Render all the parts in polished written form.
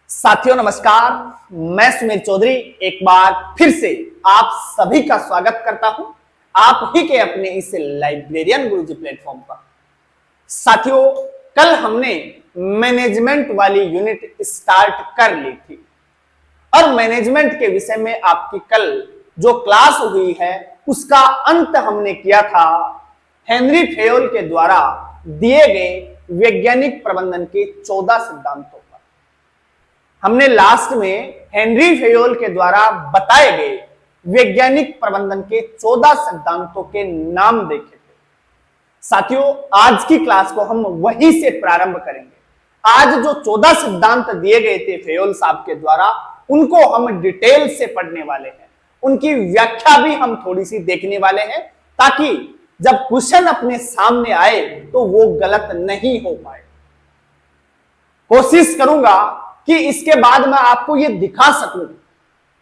साथियों नमस्कार, मैं सुमेर चौधरी एक बार फिर से आप सभी का स्वागत करता हूं आप ही के अपने इस लाइब्रेरियन गुरुजी प्लेटफॉर्म पर। साथियों, कल हमने मैनेजमेंट वाली यूनिट स्टार्ट कर ली थी और मैनेजमेंट के विषय में आपकी कल जो क्लास हुई है उसका अंत हमने किया था हेनरी फेयोल के द्वारा दिए गए वैज्ञानिक प्रबंधन के 14 सिद्धांतों। हमने लास्ट में हेनरी फेयोल के द्वारा बताए गए वैज्ञानिक प्रबंधन के 14 सिद्धांतों के नाम देखे थे। साथियों, आज की क्लास को हम वहीं से प्रारंभ करेंगे। आज जो 14 सिद्धांत दिए गए थे फेयोल साहब के द्वारा, उनको हम डिटेल से पढ़ने वाले हैं, उनकी व्याख्या भी हम थोड़ी सी देखने वाले हैं, ताकि जब क्वेश्चन अपने सामने आए तो वो गलत नहीं हो पाए। कोशिश करूंगा कि इसके बाद मैं आपको यह दिखा सकूं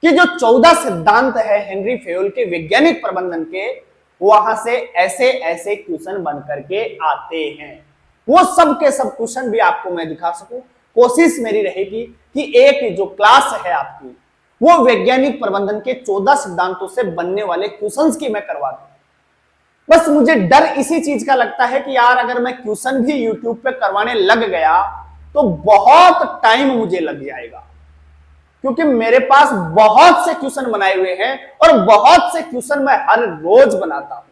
कि जो 14 सिद्धांत है हेनरी फेयोल के वैज्ञानिक प्रबंधन के, वहां से ऐसे ऐसे क्वेश्चन बन करके आते हैं। वो सब के सब क्वेश्चन भी आपको मैं दिखा सकूं। कोशिश मेरी रहेगी कि एक जो क्लास है आपकी, वो वैज्ञानिक प्रबंधन के 14 सिद्धांतों से बनने वाले क्वेश्चंस की मैं करवा दूं। बस मुझे डर इसी चीज का लगता है कि यार अगर मैं क्वेश्चन भी यूट्यूब पे करवाने लग गया तो बहुत टाइम मुझे लग जाएगा, क्योंकि मेरे पास बहुत से क्वेश्चन बनाए हुए हैं और बहुत से क्वेश्चन मैं हर रोज बनाता हूं।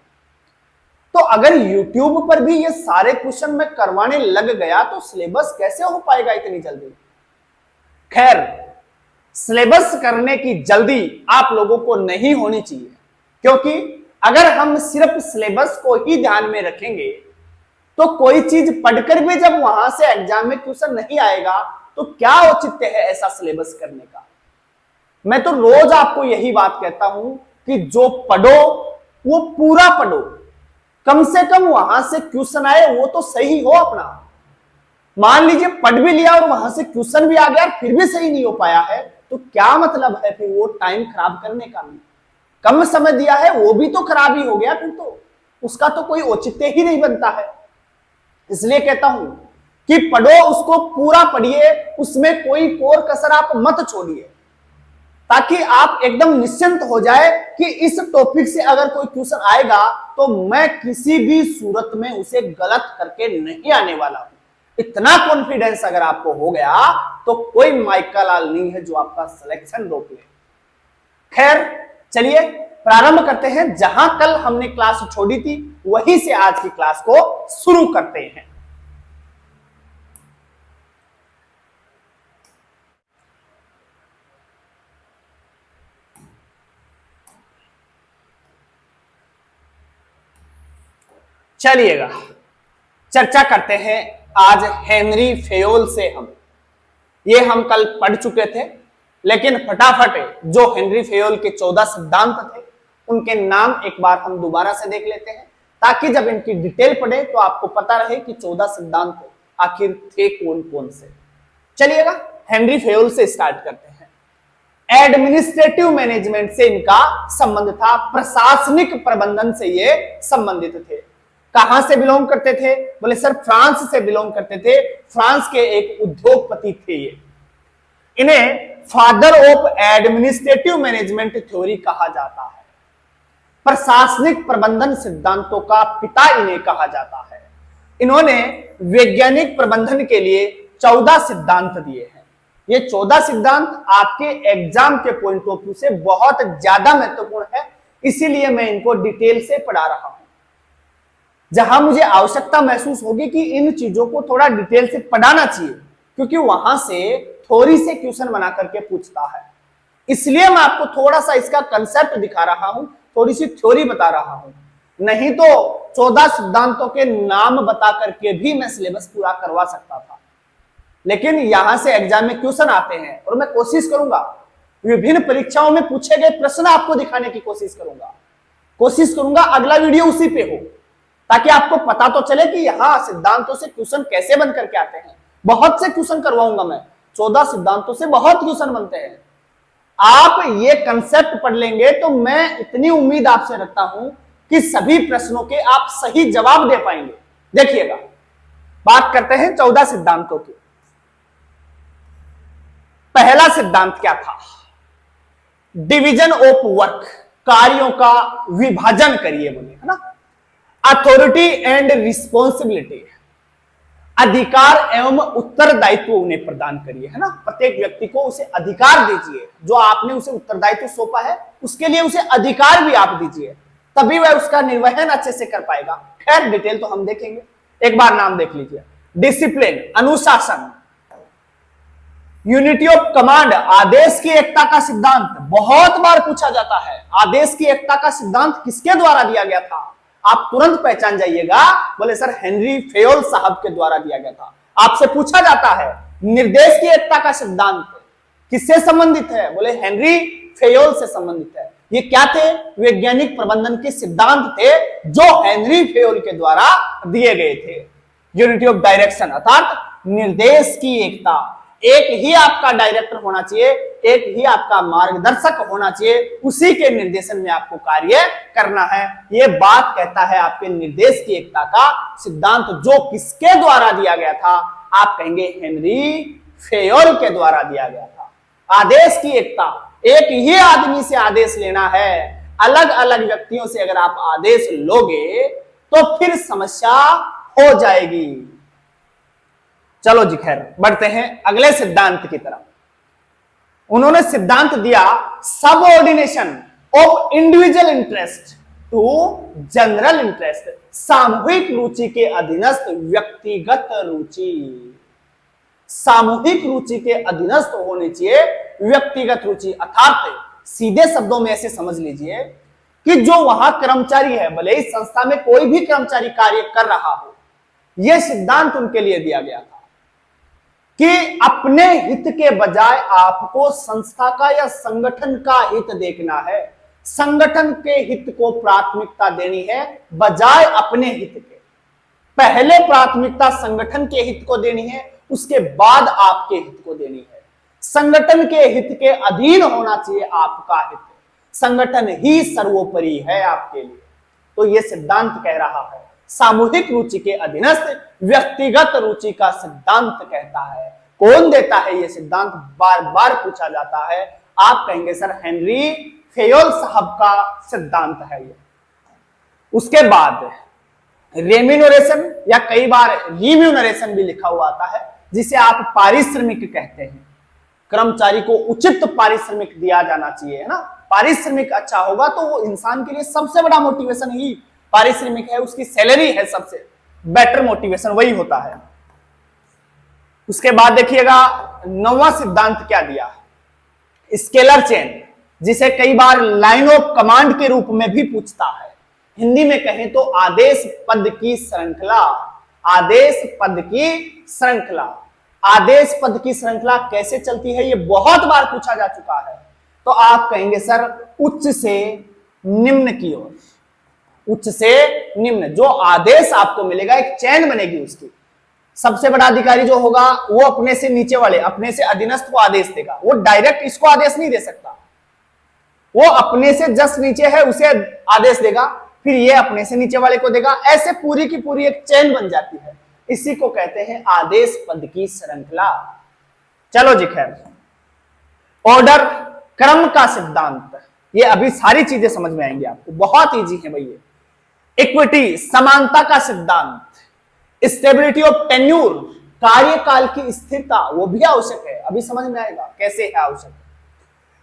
तो अगर YouTube पर भी ये सारे क्वेश्चन मैं करवाने लग गया तो सिलेबस कैसे हो पाएगा इतनी जल्दी। खैर, सिलेबस करने की जल्दी आप लोगों को नहीं होनी चाहिए, क्योंकि अगर हम सिर्फ सिलेबस को ही ध्यान में रखेंगे तो कोई चीज पढ़कर भी जब वहां से एग्जाम में क्वेश्चन नहीं आएगा तो क्या औचित्य है ऐसा सिलेबस करने का। मैं तो रोज आपको यही बात कहता हूं कि जो पढ़ो वो पूरा पढ़ो, कम से कम वहां से क्वेश्चन आए वो तो सही हो अपना। मान लीजिए पढ़ भी लिया और वहां से क्वेश्चन भी आ गया फिर भी सही नहीं हो पाया है, तो क्या मतलब है फिर वो टाइम खराब करने का। भी कम समय दिया है वो भी तो खराब ही हो गया, फिर तो उसका तो कोई औचित्य ही नहीं बनता है। इसलिए कहता हूं कि पढ़ो, उसको पूरा पढ़िए, उसमें कोई कोर कसर आप मत छोड़िए, ताकि आप एकदम निश्चिंत हो जाए कि इस टॉपिक से अगर कोई क्वेश्चन आएगा तो मैं किसी भी सूरत में उसे गलत करके नहीं आने वाला हूं। इतना कॉन्फिडेंस अगर आपको हो गया तो कोई माइका लाल नहीं है जो आपका सिलेक्शन रोक ले। खैर, चलिए प्रारंभ करते हैं। जहां कल हमने क्लास छोड़ी थी वहीं से आज की क्लास को शुरू करते हैं। चलिएगा चर्चा करते हैं आज हेनरी फेयोल से। हम कल पढ़ चुके थे, लेकिन फटाफट जो हेनरी फेयोल के 14 सिद्धांत थे उनके नाम एक बार हम दोबारा से देख लेते हैं, ताकि जब इनकी डिटेल पढ़े तो आपको पता रहे कि 14 सिद्धांत आखिर थे कौन कौन से। चलिएगा हेनरी फेयोल से स्टार्ट करते हैं। एडमिनिस्ट्रेटिव मैनेजमेंट से इनका संबंध था, प्रशासनिक प्रबंधन से ये संबंधित थे। कहां से बिलोंग करते थे? बोले सर फ्रांस से बिलोंग करते थे। फ्रांस के एक उद्योगपति थे ये। इन्हें father of administrative management theory कहा जाता है। प्रशासनिक प्रबंधन सिद्धांतों का पिता इन्हें कहा जाता है। इन्होंने वैज्ञानिक प्रबंधन के लिए 14 सिद्धांत दिए हैं। ये 14 सिद्धांत आपके एग्जाम के पॉइंट ऑफ व्यू से बहुत ज्यादा महत्वपूर्ण है, इसीलिए मैं इनको डिटेल से पढ़ा रहा हूं। जहां मुझे आवश्यकता महसूस होगी कि इन चीजों को थोड़ा डिटेल से पढ़ाना चाहिए, क्योंकि वहां से थोड़ी से क्वेश्चन बना करके पूछता है, इसलिए मैं आपको थोड़ा सा इसका कंसेप्ट दिखा रहा हूं, थोड़ी सी थ्योरी बता रहा हूं। नहीं तो 14 सिद्धांतों के नाम बता करके भी मैं सिलेबस पूरा करवा सकता था, लेकिन यहां से एग्जाम में क्वेश्चन आते हैं और मैं कोशिश करूंगा विभिन्न परीक्षाओं में पूछे गए प्रश्न आपको दिखाने की कोशिश करूंगा अगला वीडियो उसी पे हो, ताकि आपको पता तो चले कि यहां सिद्धांतों से क्वेश्चन कैसे बन करके आते हैं। बहुत से क्वेश्चन करवाऊंगा मैं, 14 सिद्धांतों से बहुत क्वेश्चन बनते हैं। आप ये कंसेप्ट पढ़ लेंगे तो मैं इतनी उम्मीद आपसे रखता हूं कि सभी प्रश्नों के आप सही जवाब दे पाएंगे। देखिएगा, बात करते हैं 14 सिद्धांतों की। पहला सिद्धांत क्या था? डिवीजन ऑफ वर्क, कार्यों का विभाजन करिए बोले, है ना। अथॉरिटी एंड रिस्पॉन्सिबिलिटी, अधिकार एवं उत्तरदायित्व उन्हें प्रदान करिए, है ना। प्रत्येक व्यक्ति को उसे अधिकार दीजिए, जो आपने उसे उत्तरदायित्व सौंपा है उसके लिए उसे अधिकार भी आप दीजिए, तभी वह उसका निर्वहन अच्छे से कर पाएगा। खैर डिटेल तो हम देखेंगे, एक बार नाम देख लीजिए। डिसिप्लिन, अनुशासन। यूनिटी ऑफ कमांड, आदेश की एकता का सिद्धांत बहुत बार पूछा जाता है। आदेश की एकता का सिद्धांत किसके द्वारा दिया गया था? आप तुरंत पहचान जाइएगा, बोले सर हेनरी फेयोल साहब के द्वारा दिया गया था। आपसे पूछा जाता है निर्देश की एकता का सिद्धांत किससे संबंधित है? बोले हेनरी फेयोल से संबंधित है। ये क्या थे? वैज्ञानिक प्रबंधन के सिद्धांत थे जो हेनरी फेयोल के द्वारा दिए गए थे। यूनिटी ऑफ डायरेक्शन अर्थात निर्देश की एकता, एक ही आपका डायरेक्टर होना चाहिए, एक ही आपका मार्गदर्शक होना चाहिए, उसी के निर्देशन में आपको कार्य करना है। यह बात कहता है आपके निर्देश की एकता का सिद्धांत, जो किसके द्वारा दिया गया था? आप कहेंगे हेनरी फेयोल के द्वारा दिया गया था। आदेश की एकता, एक ही आदमी से आदेश लेना है, अलग अलग व्यक्तियों से अगर आप आदेश लोगे तो फिर समस्या हो जाएगी। चलो जी खैर बढ़ते हैं अगले सिद्धांत की तरफ। उन्होंने सिद्धांत दिया subordination of individual interest to general interest, सामूहिक रुचि के अधीनस्थ व्यक्तिगत रुचि। सामूहिक रुचि के अधीनस्थ होनी चाहिए व्यक्तिगत रुचि, अर्थात सीधे शब्दों में ऐसे समझ लीजिए कि जो वहां कर्मचारी है, भले इस संस्था में कोई भी कर्मचारी कार्य कर रहा हो, यह सिद्धांत उनके लिए दिया गया था कि अपने हित के बजाय आपको संस्था का या संगठन का हित देखना है, संगठन के हित को प्राथमिकता देनी है बजाय अपने हित के। पहले प्राथमिकता संगठन के हित को देनी है, उसके बाद आपके हित को देनी है। संगठन के हित के अधीन होना चाहिए आपका हित, संगठन ही सर्वोपरि है आपके लिए। तो यह सिद्धांत कह रहा है सामूहिक रुचि के अधीनस्थ व्यक्तिगत रुचि का सिद्धांत कहता है। कौन देता है यह सिद्धांत? बार बार पूछा जाता है। आप कहेंगे सर हेनरी फेयोल साहब का सिद्धांत है ये। उसके बाद रेम्यूनरेशन या कई बार रिम्यूनरेशन भी लिखा हुआ आता है, जिसे आप पारिश्रमिक कहते हैं। कर्मचारी को उचित पारिश्रमिक दिया जाना चाहिए, है ना। पारिश्रमिक अच्छा होगा तो वो इंसान के लिए सबसे बड़ा मोटिवेशन ही पारिश्रमिक है, उसकी सैलरी है, सबसे बेटर मोटिवेशन वही होता है। उसके बाद देखिएगा नौवां सिद्धांत क्या दिया? स्केलर चेन, जिसे कई बार लाइन ऑफ कमांड के रूप में भी पूछता है। हिंदी में कहें तो आदेश पद की श्रृंखला। आदेश पद की श्रृंखला, आदेश पद की श्रृंखला कैसे चलती है, यह बहुत बार पूछा जा चुका है। तो आप कहेंगे सर उच्च से निम्न की ओर, उच्च से निम्न जो आदेश आपको मिलेगा एक चैन बनेगी उसकी। सबसे बड़ा अधिकारी जो होगा वो अपने से नीचे वाले, अपने से अधीनस्थ को आदेश देगा। वो डायरेक्ट इसको आदेश नहीं दे सकता, वो अपने से जस्ट नीचे है उसे आदेश देगा, फिर ये अपने से नीचे वाले को देगा। ऐसे पूरी की पूरी एक चैन बन जाती है। इसी को कहते हैं आदेश पद की श्रृंखला। चलो जी खैर, ऑर्डर क्रम का सिद्धांत, ये अभी सारी चीजें समझ में आएंगी आपको, बहुत इजी है भैया। इक्विटी, समानता का सिद्धांत। स्टेबिलिटी ऑफ टेन्यूर, कार्यकाल की स्थिरता, वो भी आवश्यक है, अभी समझ में आएगा कैसे है आवश्यक।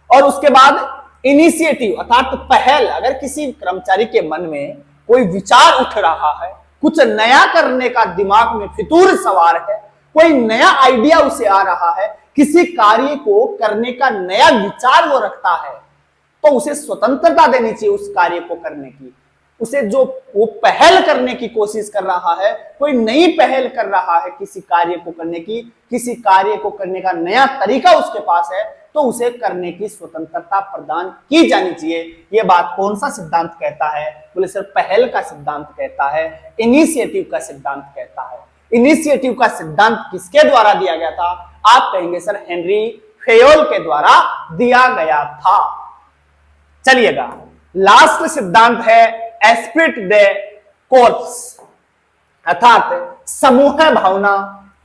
और उसके बाद इनिशिएटिव अर्थात पहल, अगर किसी कर्मचारी के मन में कोई विचार उठ रहा है, कुछ नया करने का दिमाग में फितूर सवार है, कोई नया आइडिया उसे आ रहा है, किसी कार्य को करने का नया विचार वो रखता है, तो उसे स्वतंत्रता देनी चाहिए उस कार्य को करने की। उसे जो वो पहल करने की कोशिश कर रहा है, कोई नई पहल कर रहा है किसी कार्य को करने की, किसी कार्य को करने का नया तरीका उसके पास है, तो उसे करने की स्वतंत्रता प्रदान की जानी चाहिए। यह बात कौन सा सिद्धांत कहता है? बोले सर पहल का सिद्धांत कहता है, इनिशिएटिव का सिद्धांत कहता है। इनिशिएटिव का सिद्धांत किसके द्वारा दिया गया था? आप कहेंगे सर हेनरी फेयोल के द्वारा दिया गया था। चलिएगा लास्ट सिद्धांत है एस्पिरिट दे कोर्प्स, अर्थात समूह भावना,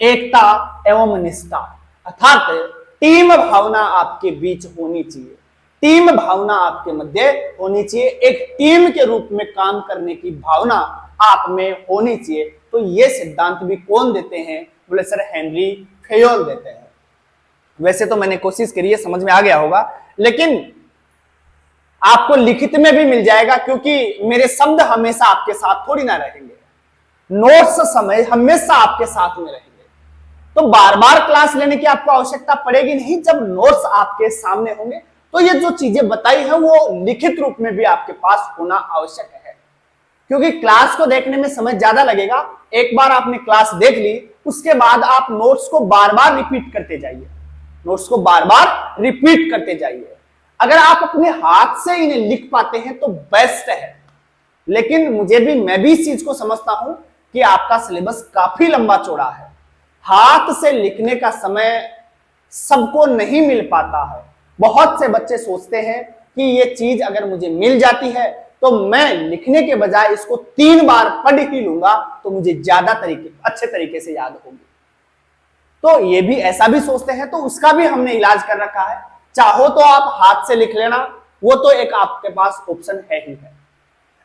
एकता एवं निष्ठा। अर्थात टीम भावना आपके बीच होनी चाहिए, टीम भावना आपके मध्य होनी चाहिए, एक टीम के रूप में काम करने की भावना आप में होनी चाहिए। तो ये सिद्धांत भी कौन देते हैं? बोले सर हेनरी फेयोल देते हैं। वैसे तो मैंने कोशिश करी है, समझ में आ गया होगा, लेकिन आपको लिखित में भी मिल जाएगा, क्योंकि मेरे शब्द हमेशा आपके साथ थोड़ी ना रहेंगे, नोट्स समय हमेशा आपके साथ में रहेंगे। तो बार बार क्लास लेने की आपको आवश्यकता पड़ेगी नहीं, जब नोट्स आपके सामने होंगे तो ये जो चीजें बताई हैं वो लिखित रूप में भी आपके पास होना आवश्यक है, क्योंकि क्लास को देखने में समय ज्यादा लगेगा। एक बार आपने क्लास देख ली, उसके बाद आप नोट्स को बार बार रिपीट करते जाइए, नोट्स को बार बार रिपीट करते जाइए। अगर आप अपने हाथ से इन्हें लिख पाते हैं तो बेस्ट है, लेकिन मैं भी इस चीज को समझता हूं कि आपका सिलेबस काफी लंबा चौड़ा है, हाथ से लिखने का समय सबको नहीं मिल पाता है। बहुत से बच्चे सोचते हैं कि ये चीज अगर मुझे मिल जाती है तो मैं लिखने के बजाय इसको 3 बार पढ़ ही लूंगा तो मुझे ज्यादा अच्छे तरीके से याद होगी। तो ये भी ऐसा भी सोचते हैं, तो उसका भी हमने इलाज कर रखा है। चाहो तो आप हाथ से लिख लेना, वो तो एक आपके पास ऑप्शन है ही है।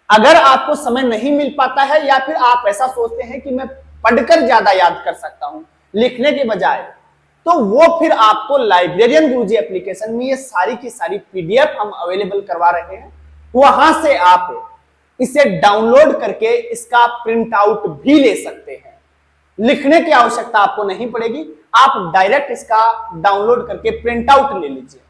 अगर आपको समय नहीं मिल पाता है या फिर आप ऐसा सोचते हैं कि मैं पढ़कर ज्यादा याद कर सकता हूं लिखने के बजाय, तो वो फिर आपको लाइब्रेरियन गुरुजी एप्लीकेशन में ये सारी की सारी पीडीएफ हम अवेलेबल करवा रहे हैं, वहां से आप इसे डाउनलोड करके इसका प्रिंट आउट भी ले सकते हैं। लिखने की आवश्यकता आपको नहीं पड़ेगी, आप डायरेक्ट इसका डाउनलोड करके प्रिंट आउट ले लीजिए।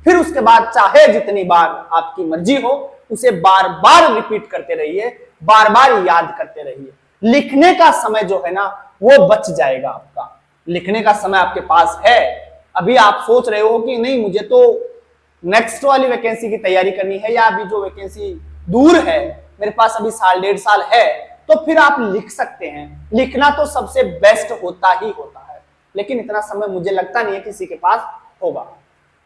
फिर उसके बाद चाहे जितनी बार आपकी मर्जी हो उसे बार बार रिपीट करते रहिए, बार बार याद करते रहिए। लिखने का समय जो है ना वो बच जाएगा आपका, लिखने का समय आपके पास है। अभी आप सोच रहे हो कि नहीं मुझे तो नेक्स्ट वाली वैकेंसी की तैयारी करनी है, या अभी जो वैकेंसी दूर है मेरे पास अभी 1.5 साल है, तो फिर आप लिख सकते हैं। लिखना तो सबसे बेस्ट होता ही होता है, लेकिन इतना समय मुझे लगता नहीं है किसी के पास होगा।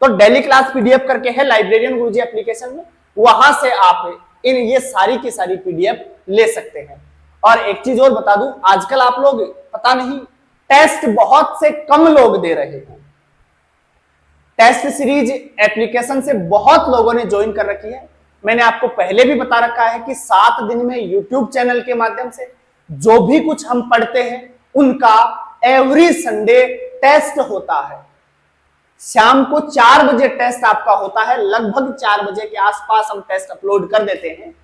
तो डेली क्लास पीडीएफ करके है लाइब्रेरियन गुरुजी एप्लीकेशन में, वहां से आप ये सारी की सारी पीडीएफ ले सकते हैं। और एक चीज और बता दूं, आजकल आप लोग पता नहीं टेस्ट बहुत से कम लोग दे रहे हैं। टेस्ट सीरीज एप्लीकेशन से बहुत लोगों ने ज्वाइन कर रखी है। मैंने आपको पहले भी बता रखा है कि 7 दिन में यूट्यूब चैनल के माध्यम से जो भी कुछ हम पढ़ते हैं उनका एवरी संडे टेस्ट होता है। शाम को 4 बजे टेस्ट आपका होता है, लगभग 4 बजे के आसपास हम टेस्ट अपलोड कर देते हैं।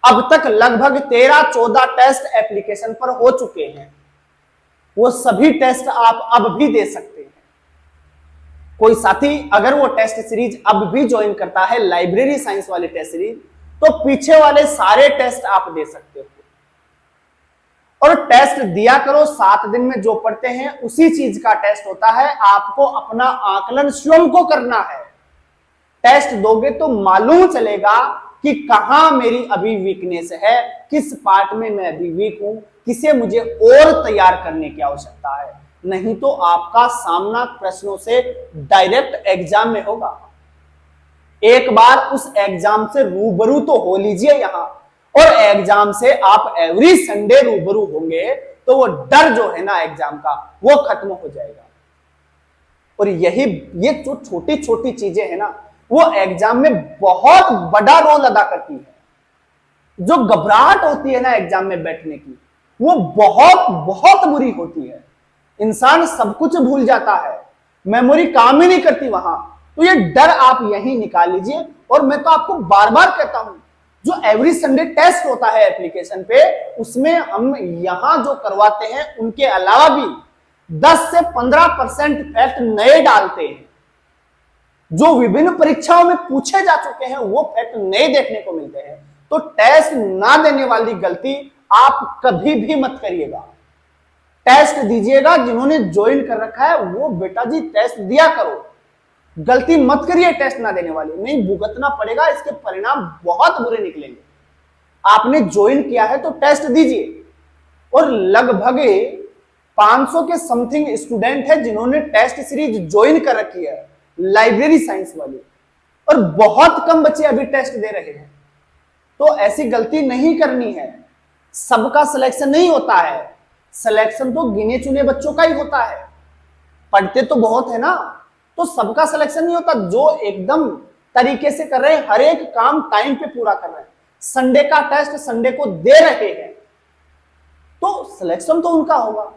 अब तक लगभग 13-14 टेस्ट एप्लीकेशन पर हो चुके हैं, वो सभी टेस्ट आप अब भी दे सकते हैं। कोई साथी अगर वो टेस्ट सीरीज अब भी ज्वाइन करता है लाइब्रेरी साइंस वाले टेस्ट सीरीज, तो पीछे वाले सारे टेस्ट आप दे सकते हो। और टेस्ट दिया करो, 7 दिन में जो पढ़ते हैं उसी चीज का टेस्ट होता है। आपको अपना आकलन स्वयं को करना है। टेस्ट दोगे तो मालूम चलेगा कि कहां मेरी अभी वीकनेस है, किस पार्ट में मैं अभी वीक हूं, किसे मुझे और तैयार करने की आवश्यकता है। नहीं तो आपका सामना प्रश्नों से डायरेक्ट एग्जाम में होगा। एक बार उस एग्जाम से रूबरू तो हो लीजिए यहां, और एग्जाम से आप एवरी संडे रूबरू होंगे तो वो डर जो है ना एग्जाम का वो खत्म हो जाएगा। और ये जो छोटी छोटी चीजें है ना वो एग्जाम में बहुत बड़ा रोल अदा करती है। जो घबराहट होती है ना एग्जाम में बैठने की, वो बहुत बहुत बुरी होती है। इंसान सब कुछ भूल जाता है, मेमोरी काम ही नहीं करती वहां। तो ये डर आप यहीं निकाल लीजिए। और मैं तो आपको बार बार कहता हूं, जो एवरी संडे टेस्ट होता है एप्लीकेशन पे, उसमें हम यहां जो करवाते हैं उनके अलावा भी 10 से 15% फैक्ट नए डालते हैं। जो विभिन्न परीक्षाओं में पूछे जा चुके हैं वो फैक्ट नए देखने को मिलते हैं। तो टेस्ट ना देने वाली गलती आप कभी भी मत करिएगा। टेस्ट दीजिएगा, जिन्होंने ज्वाइन कर रखा है वो बेटा जी टेस्ट दिया करो, गलती मत करिए टेस्ट ना देने वाली, नहीं भुगतना पड़ेगा, इसके परिणाम बहुत बुरे निकलेंगे। आपने ज्वाइन किया है तो टेस्ट दीजिए। और लगभग 500 के समथिंग स्टूडेंट है जिन्होंने टेस्ट सीरीज ज्वाइन कर रखी है लाइब्रेरी साइंस वाली, और बहुत कम बच्चे अभी टेस्ट दे रहे हैं। तो ऐसी गलती नहीं करनी है। सबका सिलेक्शन नहीं होता है, सिलेक्शन तो गिने चुने बच्चों का ही होता है। पढ़ते तो बहुत है ना, तो सबका सिलेक्शन नहीं होता। जो एकदम तरीके से कर रहे हैं, हर एक काम टाइम पे पूरा कर रहे हैं, संडे का टेस्ट संडे को दे रहे हैं, तो सिलेक्शन तो उनका होगा।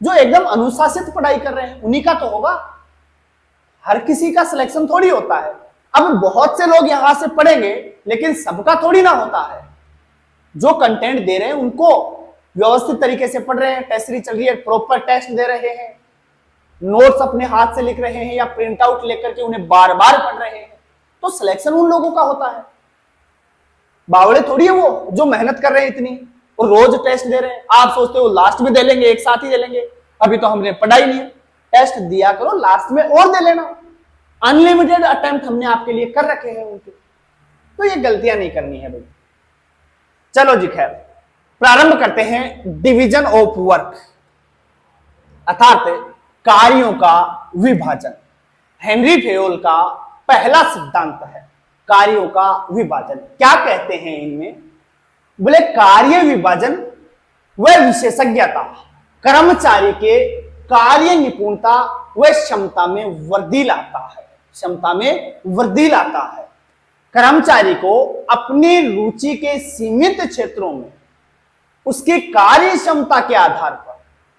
जो एकदम अनुशासित पढ़ाई कर रहे हैं उन्हीं का तो होगा। हर किसी का सिलेक्शन थोड़ी होता है। अब बहुत से लोग यहां से पढ़ेंगे, लेकिन सबका थोड़ी ना होता है। जो कंटेंट दे रहे हैं उनको व्यवस्थित तरीके से पढ़ रहे हैं, टेस्ट सीरीज चल रही है, प्रॉपर टेस्ट दे रहे हैं, नोट्स अपने हाथ से लिख रहे हैं या प्रिंट आउट लेकर के उन्हें बार बार पढ़ रहे हैं, तो सिलेक्शन उन लोगों का होता है। बावड़े थोड़ी है वो जो मेहनत कर रहे हैं इतनी और रोज टेस्ट दे रहे हैं। आप सोचते हो लास्ट में दे लेंगे, एक साथ ही दे लेंगे, अभी तो हमने पढ़ा ही नहीं है। टेस्ट दिया करो, लास्ट में और दे लेना। अनलिमिटेड अटेम्प्ट हमने आपके लिए कर रखे हैं उनके, तो ये गलतियां नहीं करनी है भाई। चलो जी खैर, प्रारंभ करते हैं डिवीजन ऑफ वर्क, अर्थात कार्यों का विभाजन। हेनरी फेयोल का पहला सिद्धांत है कार्यों का विभाजन। क्या कहते हैं इनमें? बोले कार्य विभाजन वह विशेषज्ञता कर्मचारी के कार्य निपुणता व क्षमता में वृद्धि लाता है, क्षमता में वृद्धि लाता है। कर्मचारी को अपनी रुचि के सीमित क्षेत्रों में उसकी कार्य क्षमता के आधार पर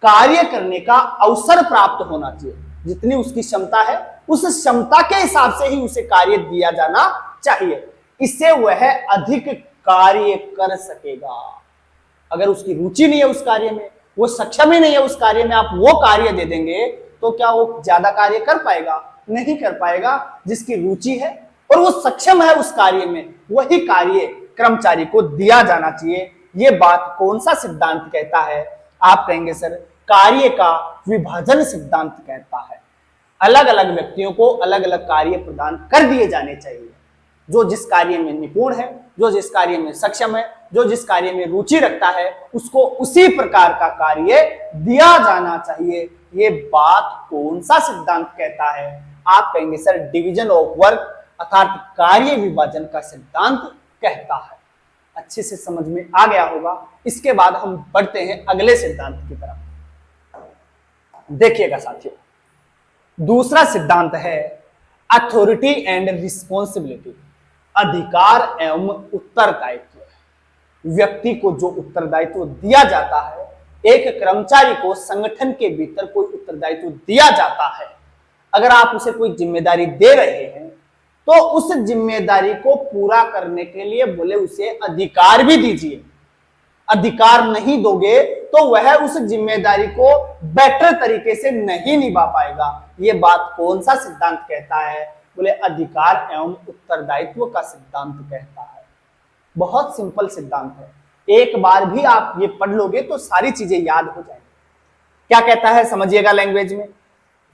कार्य करने का अवसर प्राप्त होना चाहिए। जितनी उसकी क्षमता है उस क्षमता के हिसाब से ही उसे कार्य दिया जाना चाहिए, इससे वह अधिक कार्य कर सकेगा। अगर उसकी रुचि नहीं है उस कार्य में, वो सक्षम ही नहीं है उस कार्य में, आप वो कार्य दे देंगे तो क्या वो ज्यादा कार्य कर पाएगा? नहीं कर पाएगा। जिसकी रुचि है और वो सक्षम है उस कार्य में, वही कार्य कर्मचारी को दिया जाना चाहिए। ये बात कौन सा सिद्धांत कहता है? आप कहेंगे सर कार्य का विभाजन सिद्धांत कहता है। अलग अलग व्यक्तियों को अलग अलग कार्य प्रदान कर दिए जाने चाहिए। जो जिस कार्य में निपुण है, जो जिस कार्य में सक्षम है, जो जिस कार्य में रुचि रखता है, उसको उसी प्रकार का कार्य दिया जाना चाहिए। ये बात कौन सा सिद्धांत कहता है? आप कहेंगे सर डिवीजन ऑफ वर्क अर्थात कार्य विभाजन का सिद्धांत कहता है। अच्छे से समझ में आ गया होगा। इसके बाद हम बढ़ते हैं अगले सिद्धांत की तरफ। देखिएगा साथियों, दूसरा सिद्धांत है अथॉरिटी एंड रिस्पॉन्सिबिलिटी, अधिकार एवं उत्तरदायित्व। व्यक्ति को जो उत्तरदायित्व दिया जाता है, एक कर्मचारी को संगठन के भीतर कोई उत्तरदायित्व दिया जाता है, अगर आप उसे कोई जिम्मेदारी दे रहे हैं तो उस जिम्मेदारी को पूरा करने के लिए बोले उसे अधिकार भी दीजिए। अधिकार नहीं दोगे तो वह उस जिम्मेदारी को बेटर तरीके से नहीं निभा पाएगा। यह बात कौन सा सिद्धांत कहता है? बोले अधिकार एवं उत्तरदायित्व का सिद्धांत कहता है। बहुत सिंपल सिद्धांत है, एक बार भी आप ये पढ़ लोगे तो सारी चीजें याद हो जाएंगी। क्या कहता है समझिएगा लैंग्वेज में।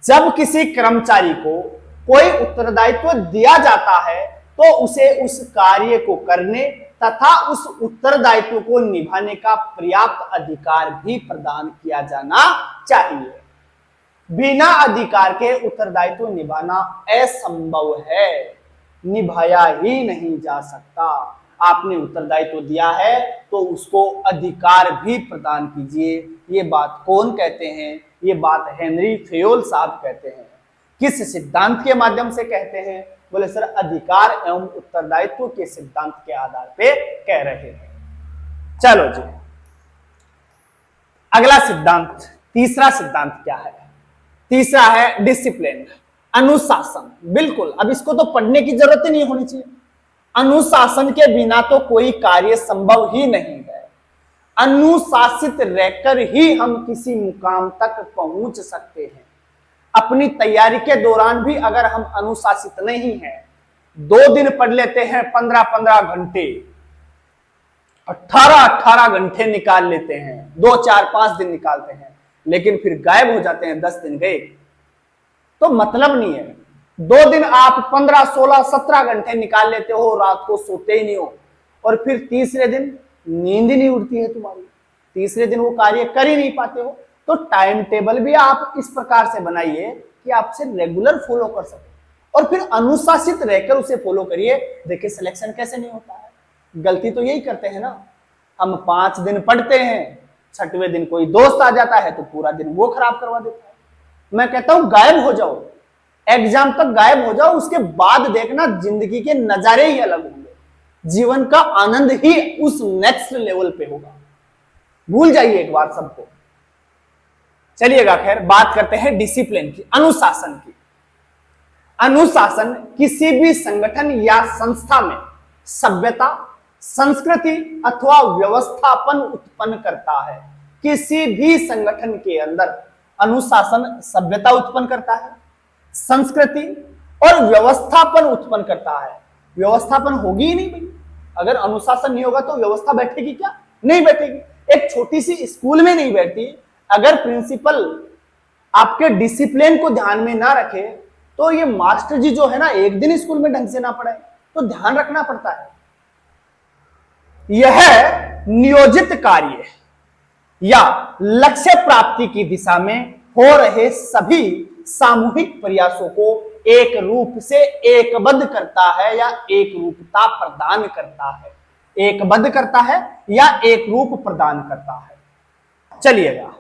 जब किसी कर्मचारी को कोई उत्तरदायित्व दिया जाता है तो उसे उस कार्य को करने तथा उस उत्तरदायित्व को निभाने का पर्याप्त अधिकार भी प्रदान किया जाना चाहिए। बिना अधिकार के उत्तरदायित्व निभाना असंभव है, निभाया ही नहीं जा सकता। आपने उत्तरदायित्व दिया है तो उसको अधिकार भी प्रदान कीजिए। ये बात कौन कहते हैं? ये बात हेनरी फेयोल साहब कहते हैं। किस सिद्धांत के माध्यम से कहते हैं? बोले सर अधिकार एवं उत्तरदायित्व के सिद्धांत के आधार पे कह रहे हैं। चलो जी, अगला सिद्धांत, तीसरा सिद्धांत क्या है? तीसरा है डिसिप्लिन, अनुशासन। बिल्कुल, अब इसको तो पढ़ने की जरूरत ही नहीं होनी चाहिए। अनुशासन के बिना तो कोई कार्य संभव ही नहीं है। अनुशासित रहकर ही हम किसी मुकाम तक पहुंच सकते हैं। अपनी तैयारी के दौरान भी अगर हम अनुशासित नहीं हैं, 2 दिन पढ़ लेते हैं 15-15 घंटे, 18-18 घंटे निकाल लेते हैं, 2, 4, 5 दिन निकालते हैं, लेकिन फिर गायब हो जाते हैं, 10 दिन गए, तो मतलब नहीं है। 2 दिन आप 15, 16, 17 घंटे निकाल लेते हो, रात को सोते ही नहीं हो, और फिर तीसरे दिन नींद ही नहीं उड़ती है तुम्हारी, तीसरे दिन वो कार्य कर ही नहीं पाते हो। तो टाइम टेबल भी आप इस प्रकार से बनाइए कि आपसे रेगुलर फॉलो कर सके, और फिर अनुशासित रहकर उसे फॉलो करिए। देखिए सिलेक्शन कैसे नहीं होता है। गलती तो यही करते हैं ना, हम 5 दिन पढ़ते हैं, 6वें दिन कोई दोस्त आ जाता है तो पूरा दिन वो खराब करवा देता है। मैं कहता हूं गायब हो जाओ, एग्जाम तक गायब हो जाओ, उसके बाद देखना जिंदगी के नजारे ही अलग होंगे, जीवन का आनंद ही उस नेक्स्ट लेवल पे होगा। भूल जाइए एक बार सबको। चलिएगा, खैर बात करते हैं डिसिप्लिन की, अनुशासन की। अनुशासन किसी भी संगठन या संस्था में सभ्यता, संस्कृति अथवा व्यवस्थापन उत्पन्न करता है। किसी भी संगठन के अंदर अनुशासन सभ्यता उत्पन्न करता है, संस्कृति और व्यवस्थापन उत्पन्न करता है। व्यवस्थापन होगी ही नहीं भाई, अगर अनुशासन नहीं होगा तो व्यवस्था बैठेगी क्या? नहीं बैठेगी। एक छोटी सी स्कूल में नहीं बैठती। अगर प्रिंसिपल आपके डिसिप्लिन को ध्यान में ना रखे तो ये मास्टर जी जो है ना, एक दिन स्कूल में ढंग से ना पढ़ाए, तो ध्यान रखना पड़ता है। यह नियोजित कार्य या लक्ष्य प्राप्ति की दिशा में हो रहे सभी सामूहिक प्रयासों को एक रूप से एकबद्ध करता है या एक रूपता प्रदान करता है। एकबद्ध करता है या एक रूप प्रदान करता है। चलिएगा,